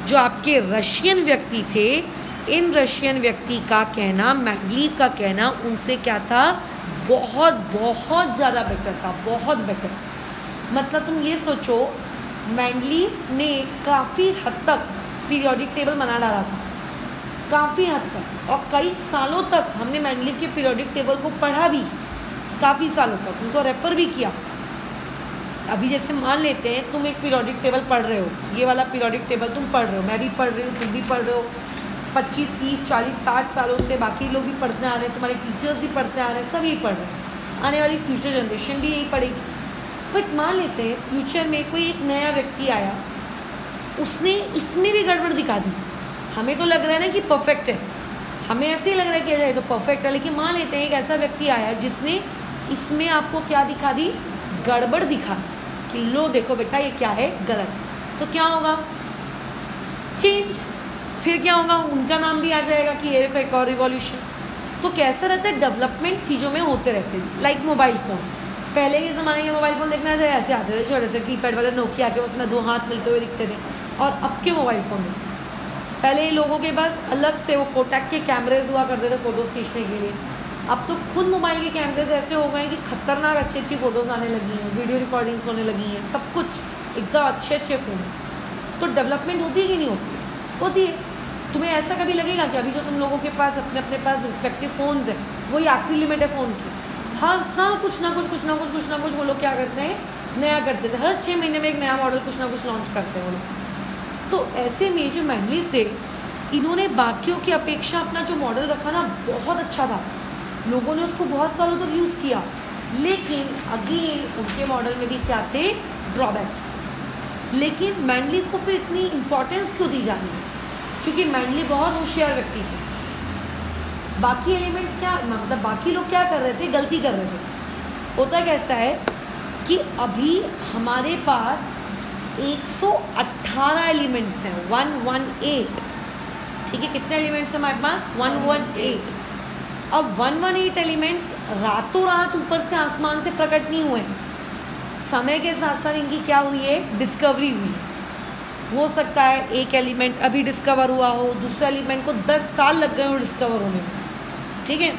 Speaker 1: जो आपके रशियन व्यक्ति थे, इन रशियन व्यक्ति का कहना, मेंडलीव का कहना उनसे क्या था, बहुत बहुत ज़्यादा बेटर था, बहुत बेटर। मतलब तुम ये सोचो, मेंडलीव ने काफ़ी हद तक पीरियोडिक टेबल बना डाला था, काफ़ी हद तक, और कई सालों तक हमने मेंडलीव के पीरियोडिक टेबल को पढ़ा भी, काफ़ी सालों तक उनको रेफ़र भी किया। अभी जैसे मान लेते हैं तुम एक पीरियोडिक टेबल पढ़ रहे हो, ये वाला पीरियोडिक टेबल तुम पढ़ रहे हो, मैं भी पढ़ रही हूँ, तुम भी पढ़ रहे हो, 25, 30, 40, 60 सालों से बाकी लोग भी पढ़ते आ रहे हैं, तुम्हारे टीचर्स भी पढ़ते आ रहे हैं, सब यही पढ़ रहे हैं, आने वाली फ्यूचर जनरेशन भी यही पढ़ेगी। बट मान लेते हैं फ्यूचर में कोई एक नया व्यक्ति आया, उसने इसमें भी गड़बड़ दिखा दी। हमें तो लग रहा है ना कि परफेक्ट है, हमें ऐसे ही लग रहा है कि ये तो परफेक्ट है, लेकिन मान लेते हैं एक ऐसा व्यक्ति आया जिसने इसमें आपको क्या दिखा दी, गड़बड़ दिखा दी कि लो देखो बेटा ये क्या है, गलत है। तो क्या होगा, चेंज, फिर क्या होगा, उनका नाम भी आ जाएगा कि ये एक और रिवॉल्यूशन। तो कैसा रहता है, डेवलपमेंट चीज़ों में होते रहते हैं। लाइक मोबाइल फ़ोन, पहले के ज़माने के मोबाइल फ़ोन देखना चाहिए ऐसे आते थे छोटे से कीपैड वाले नोकिया के, उसमें 2 हाथ मिलते हुए दिखते थे। और अब के मोबाइल फ़ोन में पहले लोगों के पास अलग से वो कोटैक के कैमरेज हुआ करते थे फ़ोटोज़ खींचने के लिए, अब तो खुद मोबाइल के कैमरेज ऐसे हो गए कि खतरनाक अच्छी अच्छी फ़ोटोज़ आने लगी हैं, वीडियो रिकॉर्डिंग्स होने लगी हैं, सब कुछ एकदम अच्छे अच्छे फ़ोन्स। तो डेवलपमेंट होती है कि नहीं होती है, होती है। तुम्हें ऐसा कभी लगेगा कि अभी जो तुम लोगों के पास अपने अपने पास रिस्पेक्टिव फ़ोन्स हैं, वही आखिरी लिमिट है फ़ोन की, हर साल कुछ ना कुछ वो लोग क्या करते हैं, नया करते थे, हर 6 महीने में एक नया मॉडल कुछ ना कुछ लॉन्च करते हैं वो लोग। तो ऐसे में जो मेंडलीव थे, इन्होंने बाकियों की अपेक्षा अपना जो मॉडल रखा ना बहुत अच्छा था, लोगों ने उसको बहुत सालों तक यूज़ किया। लेकिन अगेन उनके मॉडल में भी क्या थे, ड्रॉबैक्स थे। लेकिन मेंडलीव को फिर इतनी इम्पोर्टेंस क्यों दी जानी है, क्योंकि मेंडलीव बहुत होशियार व्यक्ति थे। बाकी एलिमेंट्स क्या, मतलब बाकी लोग क्या कर रहे थे, गलती कर रहे थे। होता कैसा है कि अभी हमारे पास 118 एलिमेंट्स हैं, 118, ठीक है। कितने एलिमेंट्स हैं हमारे पास, 118। अब 118 एलिमेंट्स रातों रात ऊपर से आसमान से प्रकट नहीं हुए हैं, समय के साथ साथ इनकी क्या हुई है, डिस्कवरी हुई है। हो सकता है एक एलिमेंट अभी डिस्कवर हुआ हो, दूसरा एलिमेंट को 10 साल लग गए हो डिस्कवर होने में, ठीक है।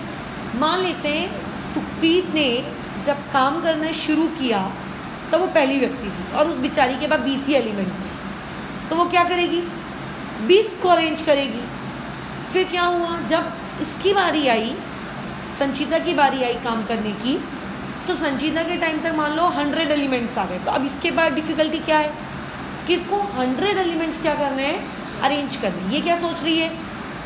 Speaker 1: मान लेते हैं सुखप्रीत ने जब काम करना शुरू किया तो वो पहली व्यक्ति थी और उस बेचारी के पास 20 ही एलिमेंट थे, तो वो क्या करेगी, 20 को अरेंज करेगी। फिर क्या हुआ, जब इसकी बारी आई, संचिता की बारी आई काम करने की, तो संचिता के टाइम तक मान लो 100 एलिमेंट्स आ गए। तो अब इसके बाद डिफ़िकल्टी क्या है कि इसको 100 एलिमेंट्स क्या करने हैं, अरेंज करने। ये क्या सोच रही है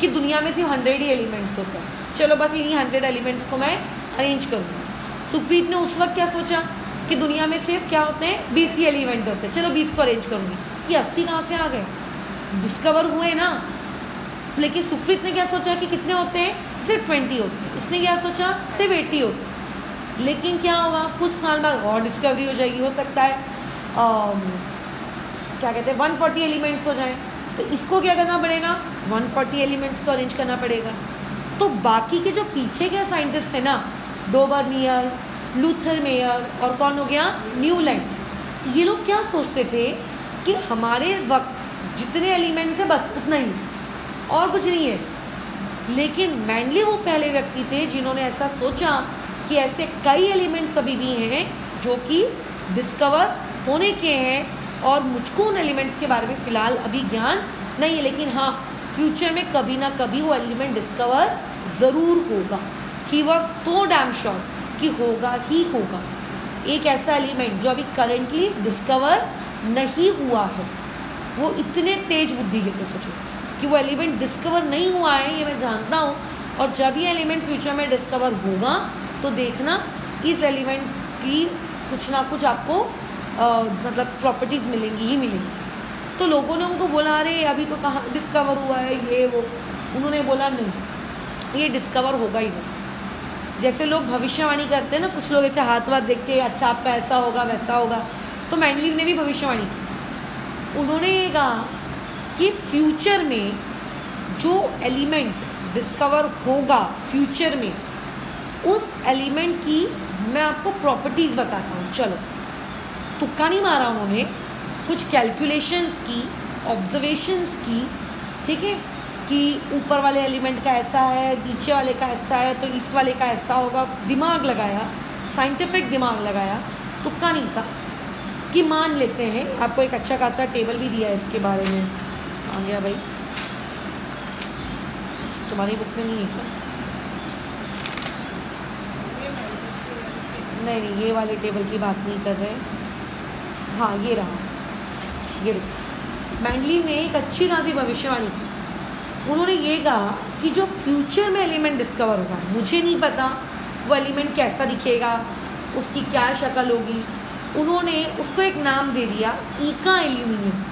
Speaker 1: कि दुनिया में सिर्फ 100 ही एलिमेंट्स होते हैं, चलो बस इन्हीं 100 एलिमेंट्स को मैं अरेंज करूँगी। सुखप्रीत ने उस वक्त क्या सोचा कि दुनिया में सिर्फ क्या होते हैं, 20 ही एलिमेंट होते हैं, चलो 20 को अरेंज करूँगी। ये 80 कहाँ से आ गए, डिस्कवर हुए ना। लेकिन सुखप्रीत ने क्या सोचा कि कितने होते हैं, सिर्फ 20 होते हैं। इसने क्या सोचा, सिर्फ 80 होते हैं। लेकिन क्या होगा, कुछ साल बाद और डिस्कवरी हो जाएगी, हो सकता है क्या कहते हैं 140 एलिमेंट्स हो जाएं, तो इसको क्या करना पड़ेगा, 140 एलिमेंट्स को अरेंज करना पड़ेगा। तो बाकी के जो पीछे के साइंटिस्ट हैं ना, डोबर्नियर, लूथर मेयर और कौन हो गया, न्यूलैंड, ये लोग क्या सोचते थे कि हमारे वक्त जितने एलिमेंट्स हैं बस उतना ही और कुछ नहीं है। लेकिन मैंडली वो पहले व्यक्ति थे जिन्होंने ऐसा सोचा कि ऐसे कई एलिमेंट्स अभी भी हैं जो कि डिस्कवर होने के हैं और मुझको उन एलिमेंट्स के बारे में फ़िलहाल अभी ज्ञान नहीं है, लेकिन हाँ फ्यूचर में कभी ना कभी वो एलिमेंट डिस्कवर ज़रूर होगा। He was so damn sure कि होगा ही होगा। एक ऐसा एलिमेंट जो अभी करेंटली डिस्कवर नहीं हुआ है, वो इतने तेज बुद्धि के थे, सोचो कि वो एलिमेंट डिस्कवर नहीं हुआ है, ये मैं जानता हूँ। और जब ये एलिमेंट फ्यूचर में डिस्कवर होगा तो देखना इस एलिमेंट की कुछ ना कुछ आपको मतलब प्रॉपर्टीज़ मिलेंगी ही मिलेंगी। तो लोगों ने उनको बोला अरे अभी तो कहाँ डिस्कवर हुआ है ये वो, उन्होंने बोला नहीं, ये डिस्कवर होगा ही होगा। जैसे लोग भविष्यवाणी करते हैं ना, कुछ लोग ऐसे हाथ वाथ देखते हैं, अच्छा आपका ऐसा होगा वैसा होगा, तो मैंडलीव ने भी भविष्यवाणी की। उन्होंने ये कहा कि फ्यूचर में जो एलिमेंट डिस्कवर होगा फ्यूचर में, उस एलिमेंट की मैं आपको प्रॉपर्टीज़ बताता हूँ। चलो, तुक्का नहीं मारा उन्होंने, कुछ कैलकुलेशंस की, ऑब्जर्वेशंस की, ठीक है, कि ऊपर वाले एलिमेंट का ऐसा है, नीचे वाले का ऐसा है, तो इस वाले का ऐसा होगा। दिमाग लगाया, साइंटिफिक दिमाग लगाया, तुक्का नहीं था कि मान लेते हैं। आपको एक अच्छा खासा टेबल भी दिया है इसके बारे में। आ गया भाई, तुम्हारी बुक में नहीं है क्या? नहीं नहीं, ये वाले टेबल की बात नहीं कर रहे। हाँ ये रहा, ये मैंडलीव ने एक अच्छी खासी भविष्यवाणी की। उन्होंने ये कहा कि जो फ्यूचर में एलिमेंट डिस्कवर होगा, मुझे नहीं पता वो एलिमेंट कैसा दिखेगा, उसकी क्या शक्ल होगी। उन्होंने उसको एक नाम दे दिया, ईका एल्यूमिनियम।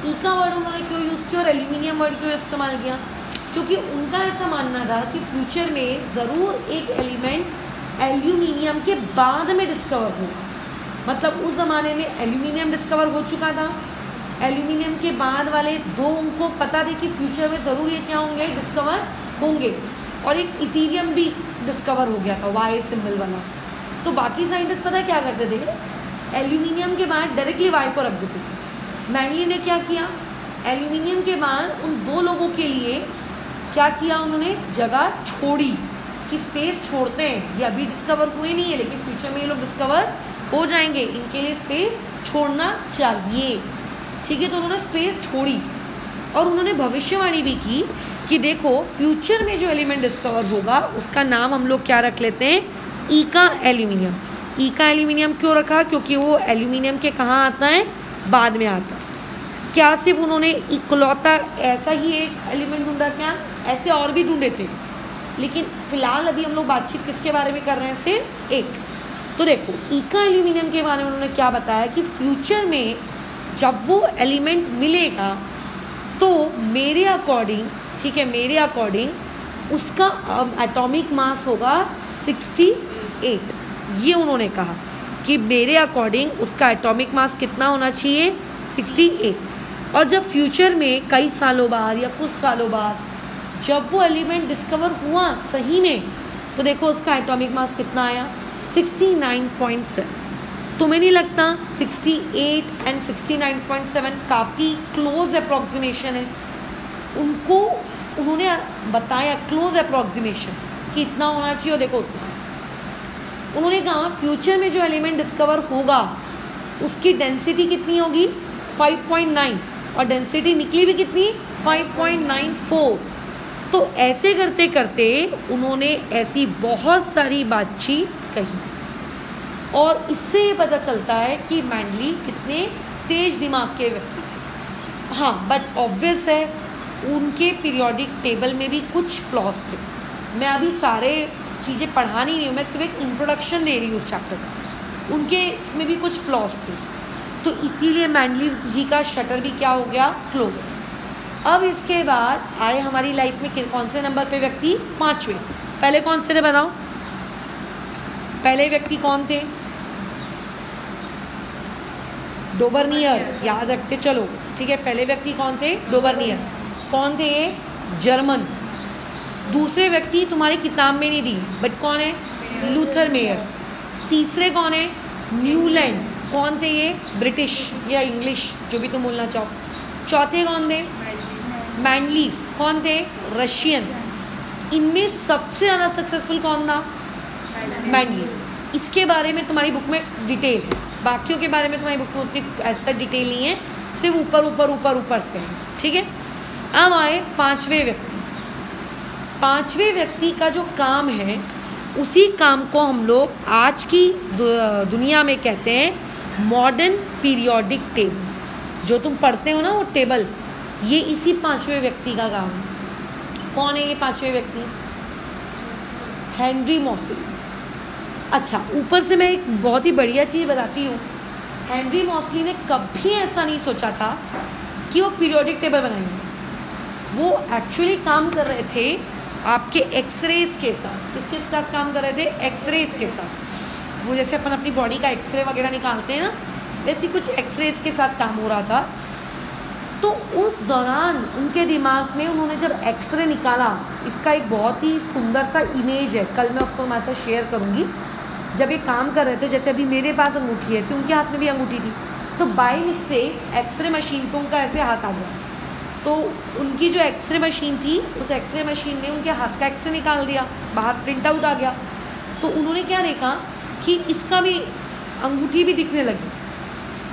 Speaker 1: ईका वर्ड उन्होंने क्यों यूज़ किया और एल्यूमिनियम वर्ड क्यों इस्तेमाल किया? क्योंकि उनका ऐसा मानना था कि फ्यूचर में ज़रूर एक एलिमेंट एल्यूमिनियम के बाद में डिस्कवर होगा। मतलब उस ज़माने में एल्यूमिनियम डिस्कवर हो चुका था, एल्यूमिनियम के बाद वाले दो उनको पता थे कि फ्यूचर में ज़रूर ये क्या होंगे, डिस्कवर होंगे। और एक इथीरियम भी डिस्कवर हो गया था, वाई सिंबल वाला। तो बाकी साइंटिस्ट पता है क्या करते थे, एल्यूमिनियम के बाद डायरेक्टली वाई को रख देते थे। मैंडली ने क्या किया, एल्यूमिनियम के बाद उन दो लोगों के लिए क्या किया, उन्होंने जगह छोड़ी कि स्पेस छोड़ते हैं, ये अभी डिस्कवर हुए नहीं है लेकिन फ्यूचर में ये लोग डिस्कवर हो जाएंगे, इनके लिए स्पेस छोड़ना चाहिए, ठीक है। तो उन्होंने स्पेस छोड़ी और उन्होंने भविष्यवाणी भी की कि देखो फ्यूचर में जो एलिमेंट डिस्कवर होगा उसका नाम हम लोग क्या रख लेते हैं, ईका एल्यूमिनियम। ईका एल्यूमिनियम क्यों रखा, क्योंकि वो एल्यूमिनियम के कहाँ आता है, बाद में आता है। क्या सिर्फ उन्होंने इकलौता ऐसा ही एक एलिमेंट ढूंढा, क्या ऐसे और भी ढूंढे थे, लेकिन फ़िलहाल अभी हम लोग बातचीत किसके बारे में कर रहे हैं, सिर्फ एक। तो देखो ईका एल्यूमिनियम के बारे में उन्होंने क्या बताया कि फ्यूचर में जब वो एलिमेंट मिलेगा तो मेरे अकॉर्डिंग, ठीक है, मेरे अकॉर्डिंग उसका एटॉमिक मास होगा 68। ये उन्होंने कहा कि मेरे अकॉर्डिंग उसका एटॉमिक मास कितना होना चाहिए, 68। और जब फ्यूचर में कई सालों बाद या कुछ सालों बाद जब वो एलिमेंट डिस्कवर हुआ सही में, तो देखो उसका एटॉमिक मास कितना आया, 69.7। तुम्हें नहीं लगता 68 एंड 69.7 काफ़ी क्लोज अप्रॉक्सीमेशन है? उन्होंने बताया क्लोज अप्रॉक्सीमेशन कि इतना होना चाहिए, और देखो उतना। उन्होंने कहा फ्यूचर में जो एलिमेंट डिस्कवर होगा उसकी डेंसिटी कितनी होगी 5.9, और डेंसिटी निकली भी कितनी 5.94। तो ऐसे करते करते उन्होंने ऐसी बहुत सारी बातचीत कही, और इससे ये पता चलता है कि मैंडली कितने तेज दिमाग के व्यक्ति थे। हाँ, बट ऑब्वियस है उनके पीरियोडिक टेबल में भी कुछ फ्लॉज थे। मैं अभी सारे चीज़ें पढ़ा नहीं रही हूँ, मैं सिर्फ एक इंट्रोडक्शन दे रही हूँ उस चैप्टर का। उनके इसमें भी कुछ फ्लॉज थे, तो इसीलिए मैंडली जी का शटर भी क्या हो गया, क्लोज। अब इसके बाद आए हमारी लाइफ में कौन से नंबर पे व्यक्ति, 5वें। पहले कौन से थे बताओ? पहले व्यक्ति कौन थे? डोबर्नियर, याद रखते चलो, ठीक है। पहले व्यक्ति कौन थे? डोबर्नियर। कौन थे ये? जर्मन। दूसरे व्यक्ति तुम्हारी किताब में नहीं दी, बट कौन है? Luther mayor. तीसरे कौन है? न्यूलैंड। कौन थे ये? ब्रिटिश या इंग्लिश, जो भी तुम बोलना चाहो। चौथे कौन थे? मैंडली। कौन थे? रशियन। इनमें सबसे ज़्यादा सक्सेसफुल कौन था? मैंडली। इसके बारे में तुम्हारी बुक में डिटेल है, बाकियों के बारे में तुम्हारी बुक में उतनी ऐसा डिटेल नहीं है, सिर्फ ऊपर ऊपर ऊपर ऊपर से है, ठीक है। अब आए 5वें व्यक्ति। 5वें व्यक्ति का जो काम है, उसी काम को हम लोग आज की दुनिया में कहते हैं मॉडर्न पीरियोडिक टेबल। जो तुम पढ़ते हो ना वो टेबल, ये इसी 5वें व्यक्ति का काम है। कौन है ये 5वें व्यक्ति? हेनरी मॉसिली। अच्छा, ऊपर से मैं एक बहुत ही बढ़िया चीज़ बताती हूँ। हेनरी मॉसिली ने कभी ऐसा नहीं सोचा था कि वो पीरियोडिक टेबल बनाएंगे। वो एक्चुअली काम कर रहे थे आपके एक्सरेज के साथ। किसके साथ काम कर रहे थे? एक्सरेज के साथ। वो जैसे अपन अपनी बॉडी का एक्सरे वगैरह निकालते हैं ना, वैसे कुछ एक्सरेज के साथ काम हो रहा था। तो उस दौरान उनके दिमाग में उन्होंने जब एक्सरे निकाला, इसका एक बहुत ही सुंदर सा इमेज है, कल मैं उसको तुम्हारे साथ शेयर करूँगी। जब ये काम कर रहे थे, जैसे अभी मेरे पास अंगूठी है, ऐसे उनके हाथ में भी अंगूठी थी, तो बाय मिस्टेक एक्सरे मशीन पर उनका ऐसे हाथ आ गया। तो उनकी जो एक्सरे मशीन थी, उस एक्सरे मशीन ने उनके हाथ का एक्सरे निकाल दिया, बाहर प्रिंट आउट आ गया। तो उन्होंने क्या देखा कि इसका भी अंगूठी भी दिखने लगी।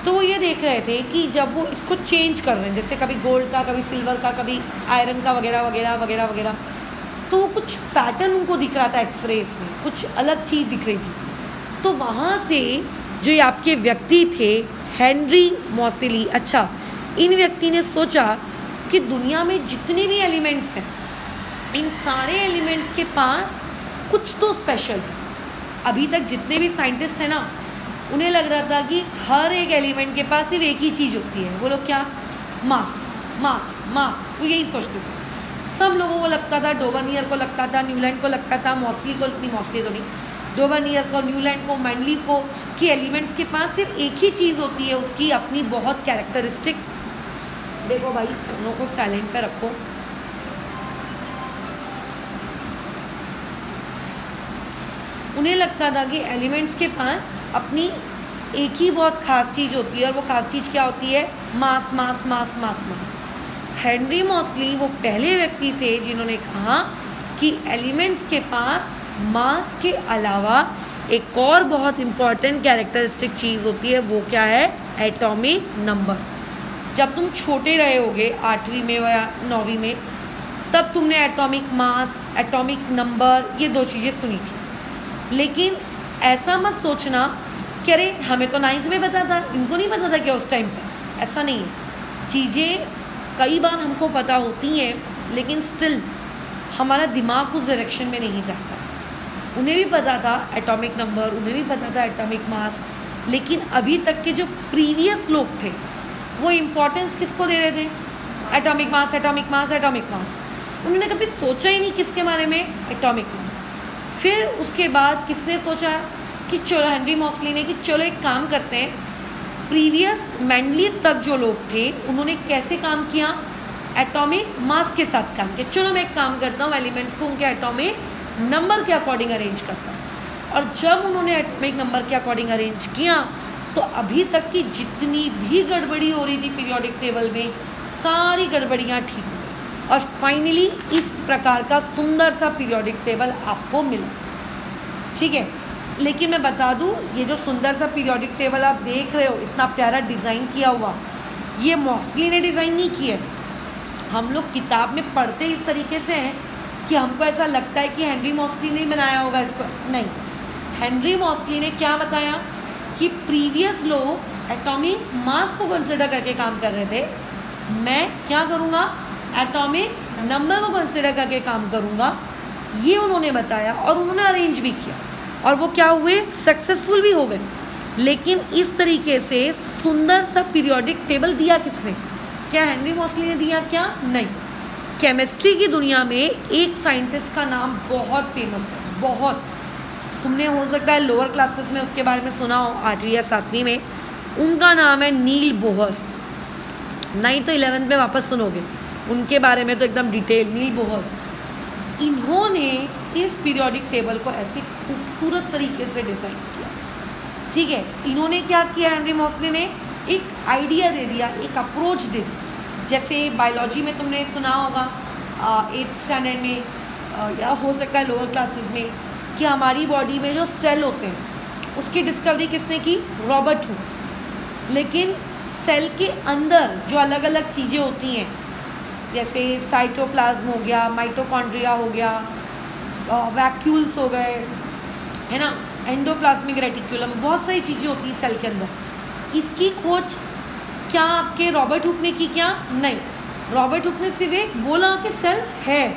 Speaker 1: तो वो ये देख रहे थे कि जब वो इसको चेंज कर रहे हैं, जैसे कभी गोल्ड का, कभी सिल्वर का, कभी आयरन का वगैरह वगैरह वगैरह वगैरह, तो वो कुछ पैटर्न उनको दिख रहा था एक्सरेज में, कुछ अलग चीज़ दिख रही थी। तो वहाँ से जो ये आपके व्यक्ति थे हेनरी मॉसिली, अच्छा, इन व्यक्ति ने सोचा कि दुनिया में जितने भी एलिमेंट्स हैं, इन सारे एलिमेंट्स के पास कुछ तो स्पेशल है। अभी तक जितने भी साइंटिस्ट हैं ना, उन्हें लग रहा था कि हर एक एलिमेंट के पास सिर्फ एक ही चीज़ होती है, वो लोग क्या, मास मास मास, वो यही सोचते थे। सब लोगों को लगता था, डोबर्नियर को लगता था, न्यूलैंड को लगता था, मॉसिली को नहीं, मॉसिली तो नहीं, डोबर्नियर को, न्यूलैंड को, मैंडली को, कि एलिमेंट्स के पास सिर्फ एक ही चीज़ होती है, उसकी अपनी बहुत कैरेक्टरिस्टिक। देखो भाई, फोनों को साइलेंट पे रखो। उन्हें लगता था कि एलिमेंट्स के पास अपनी एक ही बहुत ख़ास चीज़ होती है, और वो ख़ास चीज़ क्या होती है? मास मास मास मास मास। हेनरी मॉसिली वो पहले व्यक्ति थे जिन्होंने कहा कि एलिमेंट्स के पास मास के अलावा एक और बहुत इम्पॉर्टेंट कैरेक्टरिस्टिक चीज़ होती है, वो क्या है? Atomic number. जब तुम छोटे रहे होगे 8वीं में या 9वीं में, तब तुमने एटॉमिक मास, एटॉमिक नंबर, ये दो चीज़ें सुनी थी। लेकिन ऐसा मत सोचना कि अरे हमें तो 9th में पता था, इनको नहीं पता था क्या उस टाइम पर। ऐसा नहीं है। चीज़ें कई बार हमको पता होती हैं, लेकिन स्टिल हमारा दिमाग उस डायरेक्शन में नहीं जाता। उन्हें भी पता था एटॉमिक नंबर, उन्हें भी पता था एटॉमिक मास, लेकिन अभी तक के जो प्रीवियस लोग थे वो इम्पोर्टेंस किसको दे रहे थे? Atomic mass, atomic mass, atomic mass. उन्होंने कभी सोचा ही नहीं किसके बारे में? Atomic number. फिर उसके बाद किसने सोचा कि चलो, हेनरी मॉसिली ने, कि चलो एक काम करते हैं, प्रीवियस मैंडली तक जो लोग थे उन्होंने कैसे काम किया? एटॉमिक मास के साथ काम किया। चलो मैं एक काम करता हूँ, एलिमेंट्स को उनके एटॉमिक नंबर के अकॉर्डिंग अरेंज करता हूँ। और जब उन्होंने एटॉमिक नंबर के अकॉर्डिंग अरेंज किया, तो अभी तक की जितनी भी गड़बड़ी हो रही थी पीरियोडिक टेबल में, सारी गड़बड़ियाँ ठीक हो गई और फाइनली इस प्रकार का सुंदर सा पीरियोडिक टेबल आपको मिला। ठीक है, लेकिन मैं बता दूं, ये जो सुंदर सा पीरियोडिक टेबल आप देख रहे हो, इतना प्यारा डिज़ाइन किया हुआ, ये मॉस्ली ने डिज़ाइन नहीं किया है। हम लोग किताब में पढ़ते इस तरीके से हैं कि हमको ऐसा लगता है कि हेनरी मॉस्ली ने बनाया होगा इसको। नहीं, हेनरी मॉस्ली ने क्या बताया कि प्रीवियस लोग एटॉमिक मास को कंसिडर करके काम कर रहे थे, मैं क्या करूँगा, एटॉमिक नंबर को कंसिडर करके काम करूँगा। ये उन्होंने बताया और उन्होंने अरेंज भी किया और वो क्या हुए, सक्सेसफुल भी हो गए। लेकिन इस तरीके से सुंदर सा पीरियोडिक टेबल दिया किसने? क्या हेनरी मॉस्ली ने दिया क्या? नहीं। केमिस्ट्री की दुनिया में एक साइंटिस्ट का नाम बहुत फेमस है, बहुत, तुमने हो सकता है लोअर क्लासेस में उसके बारे में सुना हो, 8वीं या 7वीं में। उनका नाम है नील बोहर्स, नहीं तो 11th में वापस सुनोगे उनके बारे में तो एकदम डिटेल। नील बोहर्स, इन्होंने इस पीरियोडिक टेबल को ऐसे खूबसूरत तरीके से डिज़ाइन किया। ठीक है, इन्होंने क्या किया, हेनरी मॉस्ली ने एक आइडिया दे दिया, एक अप्रोच दे दी। जैसे बायोलॉजी में तुमने सुना होगा 8th स्टैंडर्ड में या हो सकता है लोअर क्लासेस में, कि हमारी बॉडी में जो सेल होते हैं उसकी डिस्कवरी किसने की? Robert Hooke. लेकिन सेल के अंदर जो अलग अलग चीज़ें होती हैं, जैसे साइटोप्लाज्म हो गया, माइटोकॉन्ड्रिया हो गया, वैक्यूल्स हो गए, है ना, एंडोप्लाज्मिक रेटिकुलम, बहुत सारी चीज़ें होती हैं सेल के अंदर। इसकी खोज क्या आपके रॉबर्ट हुक ने की क्या? नहीं, रॉबर्ट हुक ने सिर्फ एक बोला कि सेल है।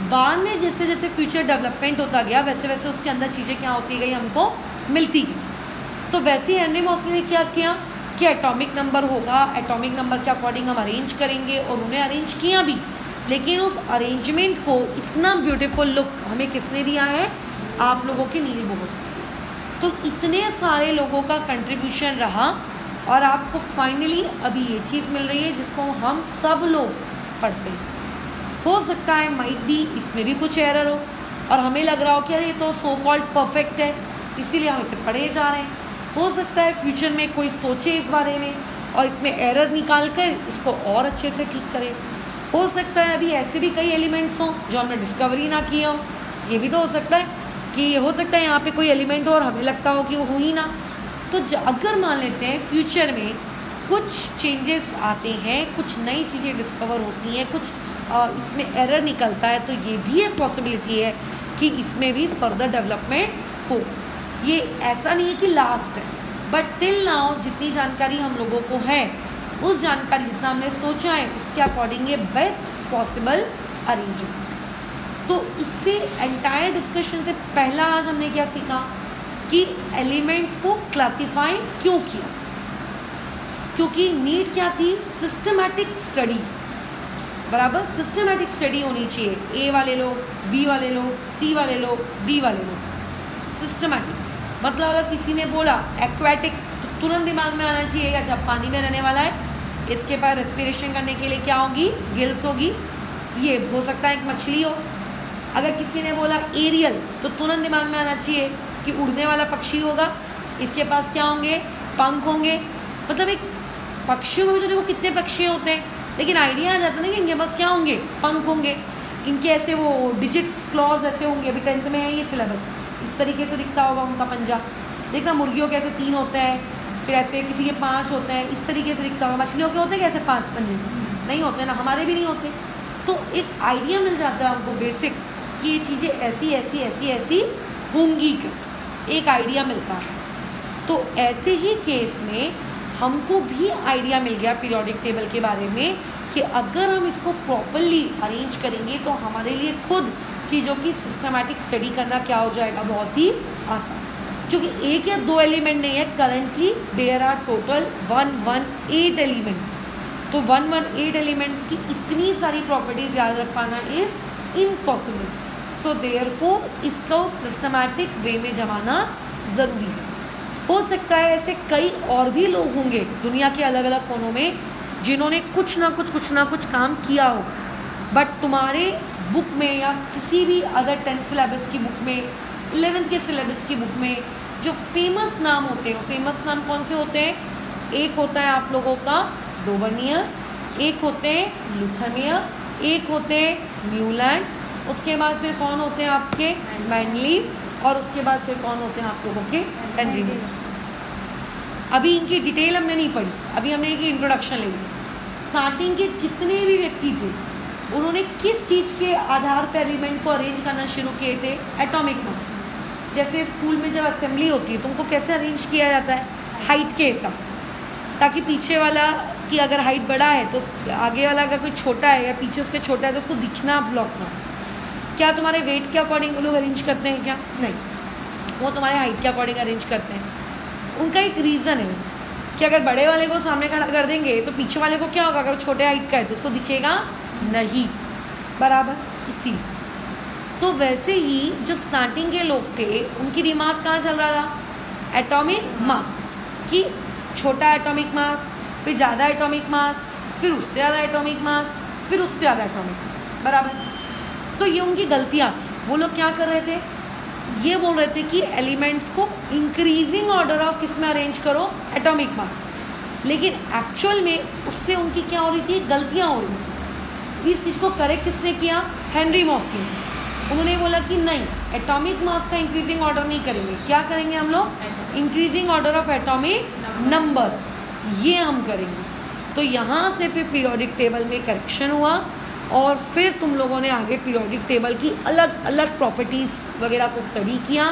Speaker 1: बाद में जैसे जैसे फ्यूचर डेवलपमेंट होता गया वैसे वैसे उसके अंदर चीज़ें क्या होती गई, हमको मिलती गई। तो वैसे ही हेनरी मॉस्ली ने क्या किया कि एटॉमिक नंबर होगा, एटॉमिक नंबर के अकॉर्डिंग हम अरेंज करेंगे, और उन्हें अरेंज किया भी। लेकिन उस अरेंजमेंट को इतना ब्यूटीफुल लुक हमें किसने दिया है? आप लोगों के नील बोहर्स ने। तो इतने सारे लोगों का कंट्रीब्यूशन रहा और आपको फाइनली अभी ये चीज़ मिल रही है जिसको हम सब लोग पढ़ते हैं। हो सकता है माइट भी इसमें भी कुछ एरर हो और हमें लग रहा हो कि अरे ये तो सो कॉल्ड परफेक्ट है, इसीलिए हम इसे पढ़े जा रहे हैं। हो सकता है फ्यूचर में कोई सोचे इस बारे में और इसमें एरर निकाल कर इसको और अच्छे से ठीक करे। हो सकता है अभी ऐसे भी कई एलिमेंट्स हों जो हमने डिस्कवरी ना किए हो, ये भी तो हो सकता है कि हो सकता है यहाँ पे कोई एलिमेंट हो और हमें लगता हो कि वो हो ही ना। तो अगर मान लेते हैं फ्यूचर में कुछ चेंजेस आते हैं, कुछ नई चीज़ें डिस्कवर होती हैं, कुछ इसमें एरर निकलता है, तो ये भी एक पॉसिबिलिटी है कि इसमें भी फर्दर डेवलपमेंट हो। ये ऐसा नहीं है कि लास्ट है, बट टिल नाउ जितनी जानकारी हम लोगों को है, उस जानकारी जितना हमने सोचा है उसके अकॉर्डिंग ये बेस्ट पॉसिबल अरेंजमेंट। तो इससे एंटायर डिस्कशन से पहला आज हमने क्या सीखा कि एलिमेंट्स को क्लासीफाई क्यों किया, क्योंकि नीड क्या थी? सिस्टमैटिक स्टडी, बराबर सिस्टमैटिक स्टडी होनी चाहिए। ए वाले लोग, बी वाले लोग, सी वाले लोग, डी वाले लोग, सिस्टमैटिक। मतलब अगर किसी ने बोला एक्वाटिक तो तुरंत दिमाग में आना चाहिए अच्छा पानी में रहने वाला है, इसके पास रेस्पिरेशन करने के लिए क्या होगी? गिल्स होगी। ये हो सकता है एक मछली हो। अगर किसी ने बोला एरियल तो तुरंत दिमाग में आना चाहिए कि उड़ने वाला पक्षी होगा, इसके पास क्या होंगे? पंख होंगे। मतलब एक पक्षियों में भी तो देखो कितने पक्षी होते हैं, लेकिन आइडिया आ जाता है ना कि इनके पास क्या होंगे? पंख होंगे, इनके ऐसे वो डिजिट्स क्लॉज ऐसे होंगे। अभी 10th में है ये सिलेबस, इस तरीके से दिखता होगा उनका पंजा। देखना मुर्गियों के ऐसे 3 होते हैं, फिर ऐसे किसी के 5 होते हैं, इस तरीके से दिखता होगा। मछलियों के होते हैं कैसे 5 पंजे? नहीं होते ना, हमारे भी नहीं होते। तो एक आइडिया मिल जाता है हमको बेसिक कि ये चीज़ें ऐसी ऐसी ऐसी ऐसी होंगी, एक आइडिया मिलता है। तो ऐसे ही केस में हमको भी आइडिया मिल गया पीरियोडिक टेबल के बारे में कि अगर हम इसको प्रॉपरली अरेंज करेंगे तो हमारे लिए खुद चीज़ों की सिस्टमैटिक स्टडी करना क्या हो जाएगा? बहुत ही आसान। क्योंकि एक या 2 एलिमेंट नहीं है, currently there are total 118 elements. तो 118 एलिमेंट्स की इतनी सारी प्रॉपर्टीज़ याद रख पाना इज़ इम्पॉसिबल। सो देयरफॉर इसको सिस्टमैटिक वे में जमाना ज़रूरी है। हो सकता है ऐसे कई और भी लोग होंगे दुनिया के अलग अलग कोनों में जिन्होंने कुछ ना कुछ काम किया हो, बट तुम्हारे बुक में या किसी भी अदर 10th सिलेबस की बुक में, 11th के सिलेबस की बुक में जो फेमस नाम होते हैं, फेमस नाम कौन से होते हैं? एक होता है आप लोगों का डोवर्नियर, एक होते हैं लुथनियर, एक होते हैं न्यूलैंड, उसके बाद फिर कौन होते हैं आपके? मैंडलीव, और उसके बाद फिर कौन होते हैं आप लोगों के? Henry mostly. अभी इनकी डिटेल हमने नहीं पढ़ी, अभी हमने इनकी इंट्रोडक्शन ले ली। स्टार्टिंग के जितने भी व्यक्ति थे उन्होंने किस चीज़ के आधार पर एलिमेंट को अरेंज करना शुरू किए थे? Atomic mass. जैसे स्कूल में जब असेंबली होती है तो उनको कैसे अरेंज किया जाता है? हाइट के हिसाब से, ताकि पीछे वाला की अगर हाइट बड़ा है तो आगे वाला अगर कोई छोटा है या पीछे उसके छोटा है तो उसको दिखना ब्लॉक ना। क्या तुम्हारे वेट के अकॉर्डिंग वो लोग अरेंज करते हैं क्या? नहीं, वो तुम्हारे हाइट के अकॉर्डिंग अरेंज करते हैं। उनका एक रीज़न है कि अगर बड़े वाले को सामने खड़ा कर देंगे तो पीछे वाले को क्या होगा? अगर छोटे हाइट का है तो उसको दिखेगा नहीं, बराबर। इसी तो वैसे ही जो स्टार्टिंग के लोग थे उनकी दिमाग कहाँ चल रहा था? एटॉमिक मास, कि छोटा एटॉमिक मास, फिर ज़्यादा एटॉमिक मास, फिर उससे ज़्यादा एटॉमिक मास, फिर उससे ज़्यादा एटॉमिक मास, बराबर। तो ये उनकी गलतियाँ थी। वो लोग क्या कर रहे थे? ये बोल रहे थे कि एलिमेंट्स को इंक्रीजिंग ऑर्डर ऑफ किस में अरेंज करो? Atomic mass. लेकिन एक्चुअल में उससे उनकी क्या हो रही थी? गलतियाँ हो रही थी। इस चीज़ को करेक्ट किसने किया? हेनरी मोस्ली ने। उन्होंने बोला कि नहीं, एटॉमिक मास का इंक्रीजिंग ऑर्डर नहीं करेंगे। क्या करेंगे हम लोग? Increasing order of atomic number, ये हम करेंगे। तो यहाँ से फिर पीरियोडिक टेबल में करेक्शन हुआ और फिर तुम लोगों ने आगे पीरियोडिक टेबल की अलग अलग प्रॉपर्टीज़ वगैरह को स्टडी किया।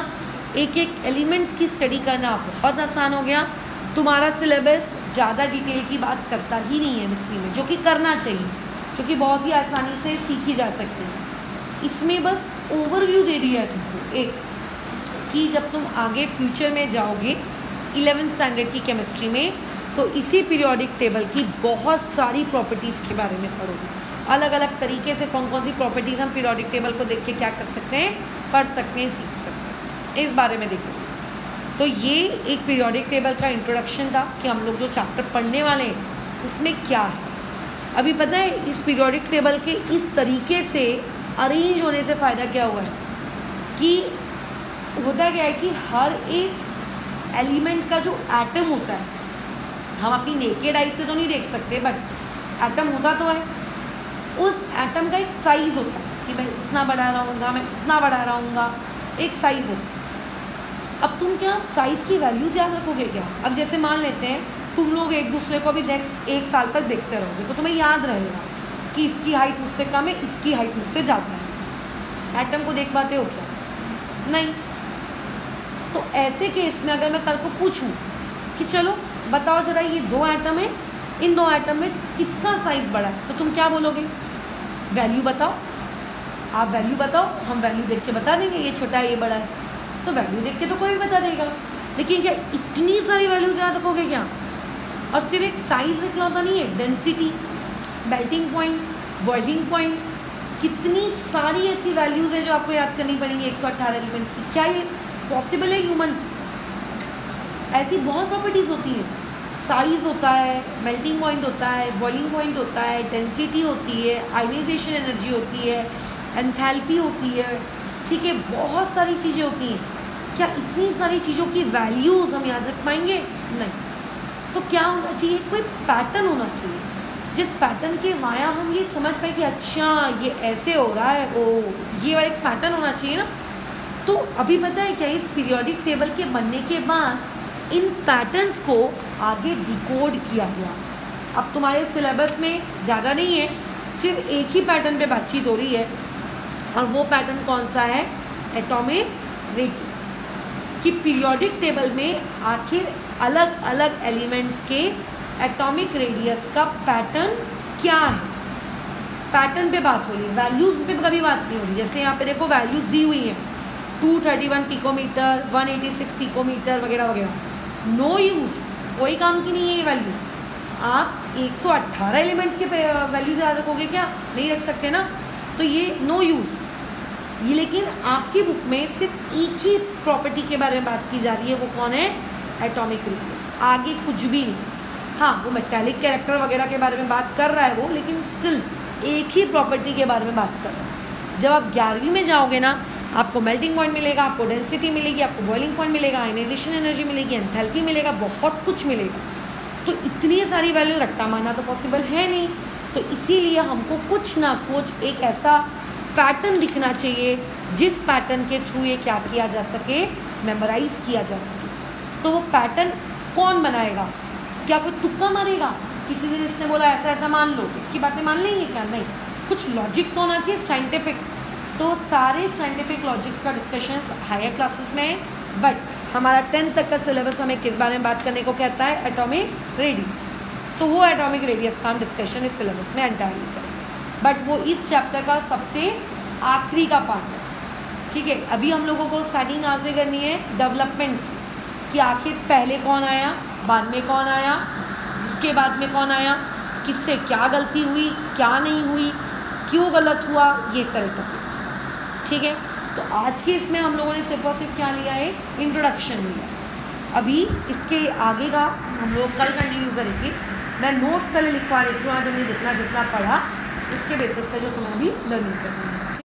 Speaker 1: एक एक एलिमेंट्स की स्टडी करना बहुत आसान हो गया। तुम्हारा सिलेबस ज़्यादा डिटेल की बात करता ही नहीं है हिस्ट्री में, जो कि करना चाहिए क्योंकि बहुत ही आसानी से सीखी जा सकती है। इसमें बस ओवरव्यू दे दिया है तुमको एक, कि जब तुम आगे फ्यूचर में जाओगे 11th स्टैंडर्ड की केमिस्ट्री में तो इसी पीरियोडिक टेबल की बहुत सारी प्रॉपर्टीज़ के बारे में पढ़ोगे। अलग अलग तरीके से कौन कौन सी प्रॉपर्टीज़ हम पीरियोडिक टेबल को देख के क्या कर सकते हैं? पढ़ सकते हैं, सीख सकते हैं, इस बारे में देखोगे। तो ये एक पीरियोडिक टेबल का इंट्रोडक्शन था कि हम लोग जो चैप्टर पढ़ने वाले हैं उसमें क्या है। अभी पता है इस पीरियोडिक टेबल के इस तरीके से अरेंज होने से फ़ायदा क्या हुआ है कि होता क्या है कि हर एक एलिमेंट का जो एटम होता है, हम अपनी नेकेड आई से तो नहीं देख सकते बट एटम होता तो है। उस एटम का एक साइज़ होता है कि मैं इतना बड़ा रहूँगा, मैं इतना बड़ा रहूँगा, एक साइज़ है। अब तुम क्या साइज़ की वैल्यूज़ याद रखोगे क्या? अब जैसे मान लेते हैं तुम लोग एक दूसरे को भी नेक्स्ट 1 साल तक देखते रहोगे तो तुम्हें याद रहेगा कि इसकी हाइट मुझसे कम है, इसकी हाइट मुझसे ज़्यादा है। एटम को देख पाते हो क्या? नहीं। तो ऐसे केस में अगर मैं कल को पूछूं कि चलो बताओ ज़रा ये 2 एटम है, इन 2 एटम में किसका साइज़ बड़ा है, तो तुम क्या बोलोगे? वैल्यू बताओ। आप वैल्यू बताओ, हम वैल्यू देख के बता देंगे ये छोटा है ये बड़ा है। तो वैल्यू देख के तो कोई भी बता देगा, लेकिन क्या इतनी सारी वैल्यूज याद रखोगे क्या? और सिर्फ एक साइज़ इकलौता नहीं है, density, melting point, boiling point, कितनी सारी ऐसी वैल्यूज़ हैं जो आपको याद करनी पड़ेंगी 118 एलिमेंट्स की। क्या ये पॉसिबल है ह्यूमन? ऐसी बहुत प्रॉपर्टीज़ होती हैं। साइज़ होता है, मेल्टिंग पॉइंट होता है, बॉइलिंग पॉइंट होता है, डेंसिटी होती है, आयनाइजेशन एनर्जी होती है, एंथैल्पी होती है, ठीक है, बहुत सारी चीज़ें होती हैं। क्या इतनी सारी चीज़ों की वैल्यूज़ हम याद रख पाएंगे? नहीं। तो क्या होना चाहिए? कोई पैटर्न होना चाहिए जिस पैटर्न के माया हम ये समझ पाए कि अच्छा ये ऐसे हो रहा है, ओ ये वाला एक पैटर्न होना चाहिए ना। तो अभी पता है क्या, इस पीरियोडिक टेबल के बनने के बाद इन पैटर्न्स को आगे डिकोड किया गया। अब तुम्हारे सिलेबस में ज़्यादा नहीं है, सिर्फ एक ही पैटर्न पे बातचीत हो रही है और वो पैटर्न कौन सा है? Atomic radius. कि पीरियोडिक टेबल में आखिर अलग अलग एलिमेंट्स के एटॉमिक रेडियस का पैटर्न क्या है, पैटर्न पे बात हो रही है, वैल्यूज़ पे कभी बात नहीं हो रही। जैसे यहाँ पे देखो वैल्यूज़ दी हुई हैं 231 पिकोमीटर, 186 पिकोमीटर वगैरह वगैरह। नो यूज़, कोई काम की नहीं है ये वैल्यूज़। आप 118 एलिमेंट्स के वैल्यूज़ याद रखोगे क्या? नहीं रख सकते ना, तो ये नो यूज़। ये लेकिन आपकी बुक में सिर्फ एक ही प्रॉपर्टी के बारे में बात की जा रही है, वो कौन है? Atomic radius. आगे कुछ भी नहीं। हाँ, वो मेटालिक कैरेक्टर वगैरह के बारे में बात कर रहा है वो, लेकिन स्टिल एक ही प्रॉपर्टी के बारे में बात कर रहा है। जब आप 11वीं में जाओगे ना आपको मेल्टिंग पॉइंट मिलेगा, आपको डेंसिटी मिलेगी, आपको बॉइलिंग पॉइंट मिलेगा, आयनाइजेशन एनर्जी मिलेगी, एंथैल्पी मिलेगा, बहुत कुछ मिलेगा। तो इतनी सारी वैल्यू रट्टा मारना तो पॉसिबल है नहीं, तो इसीलिए हमको कुछ ना कुछ एक ऐसा पैटर्न दिखना चाहिए जिस पैटर्न के थ्रू ये क्या किया जा सके, मेमोराइज किया जा सके। तो वो पैटर्न कौन बनाएगा? क्या कोई तुक्का मारेगा? किसी दिन इसने बोला ऐसा ऐसा मान लो, इसकी बातें मान लेंगे क्या? नहीं, कुछ लॉजिक तो होना चाहिए, साइंटिफिक। तो सारे साइंटिफिक लॉजिक्स का डिस्कशन हायर क्लासेस में है, बट हमारा 10th तक का सिलेबस हमें किस बारे में बात करने को कहता है? Atomic radius. तो वो एटॉमिक रेडियस का हम डिस्कशन इस सिलेबस में एंटायरली करें, बट वो इस चैप्टर का सबसे आखिरी का पार्ट है। ठीक है, अभी हम लोगों को स्टार्टिंग कहाँ से करनी है? डेवलपमेंट से, कि आखिर पहले कौन आया, बाद में कौन आया, उसके बाद में कौन आया, किससे क्या गलती हुई, क्या नहीं हुई, क्यों गलत हुआ, ये सारे टॉपिक्स। ठीक है, तो आज के इसमें हम लोगों ने सिर्फ और सिर्फ क्या लिया है? इंट्रोडक्शन लिया है। अभी इसके आगे का हम लोग कल कंटिन्यू करेंगे। मैं नोट्स पहले लिखवा रही हूँ, आज हमने जितना जितना पढ़ा उसके बेसिस पे जो तुम्हें अभी लर्निंग करनी है।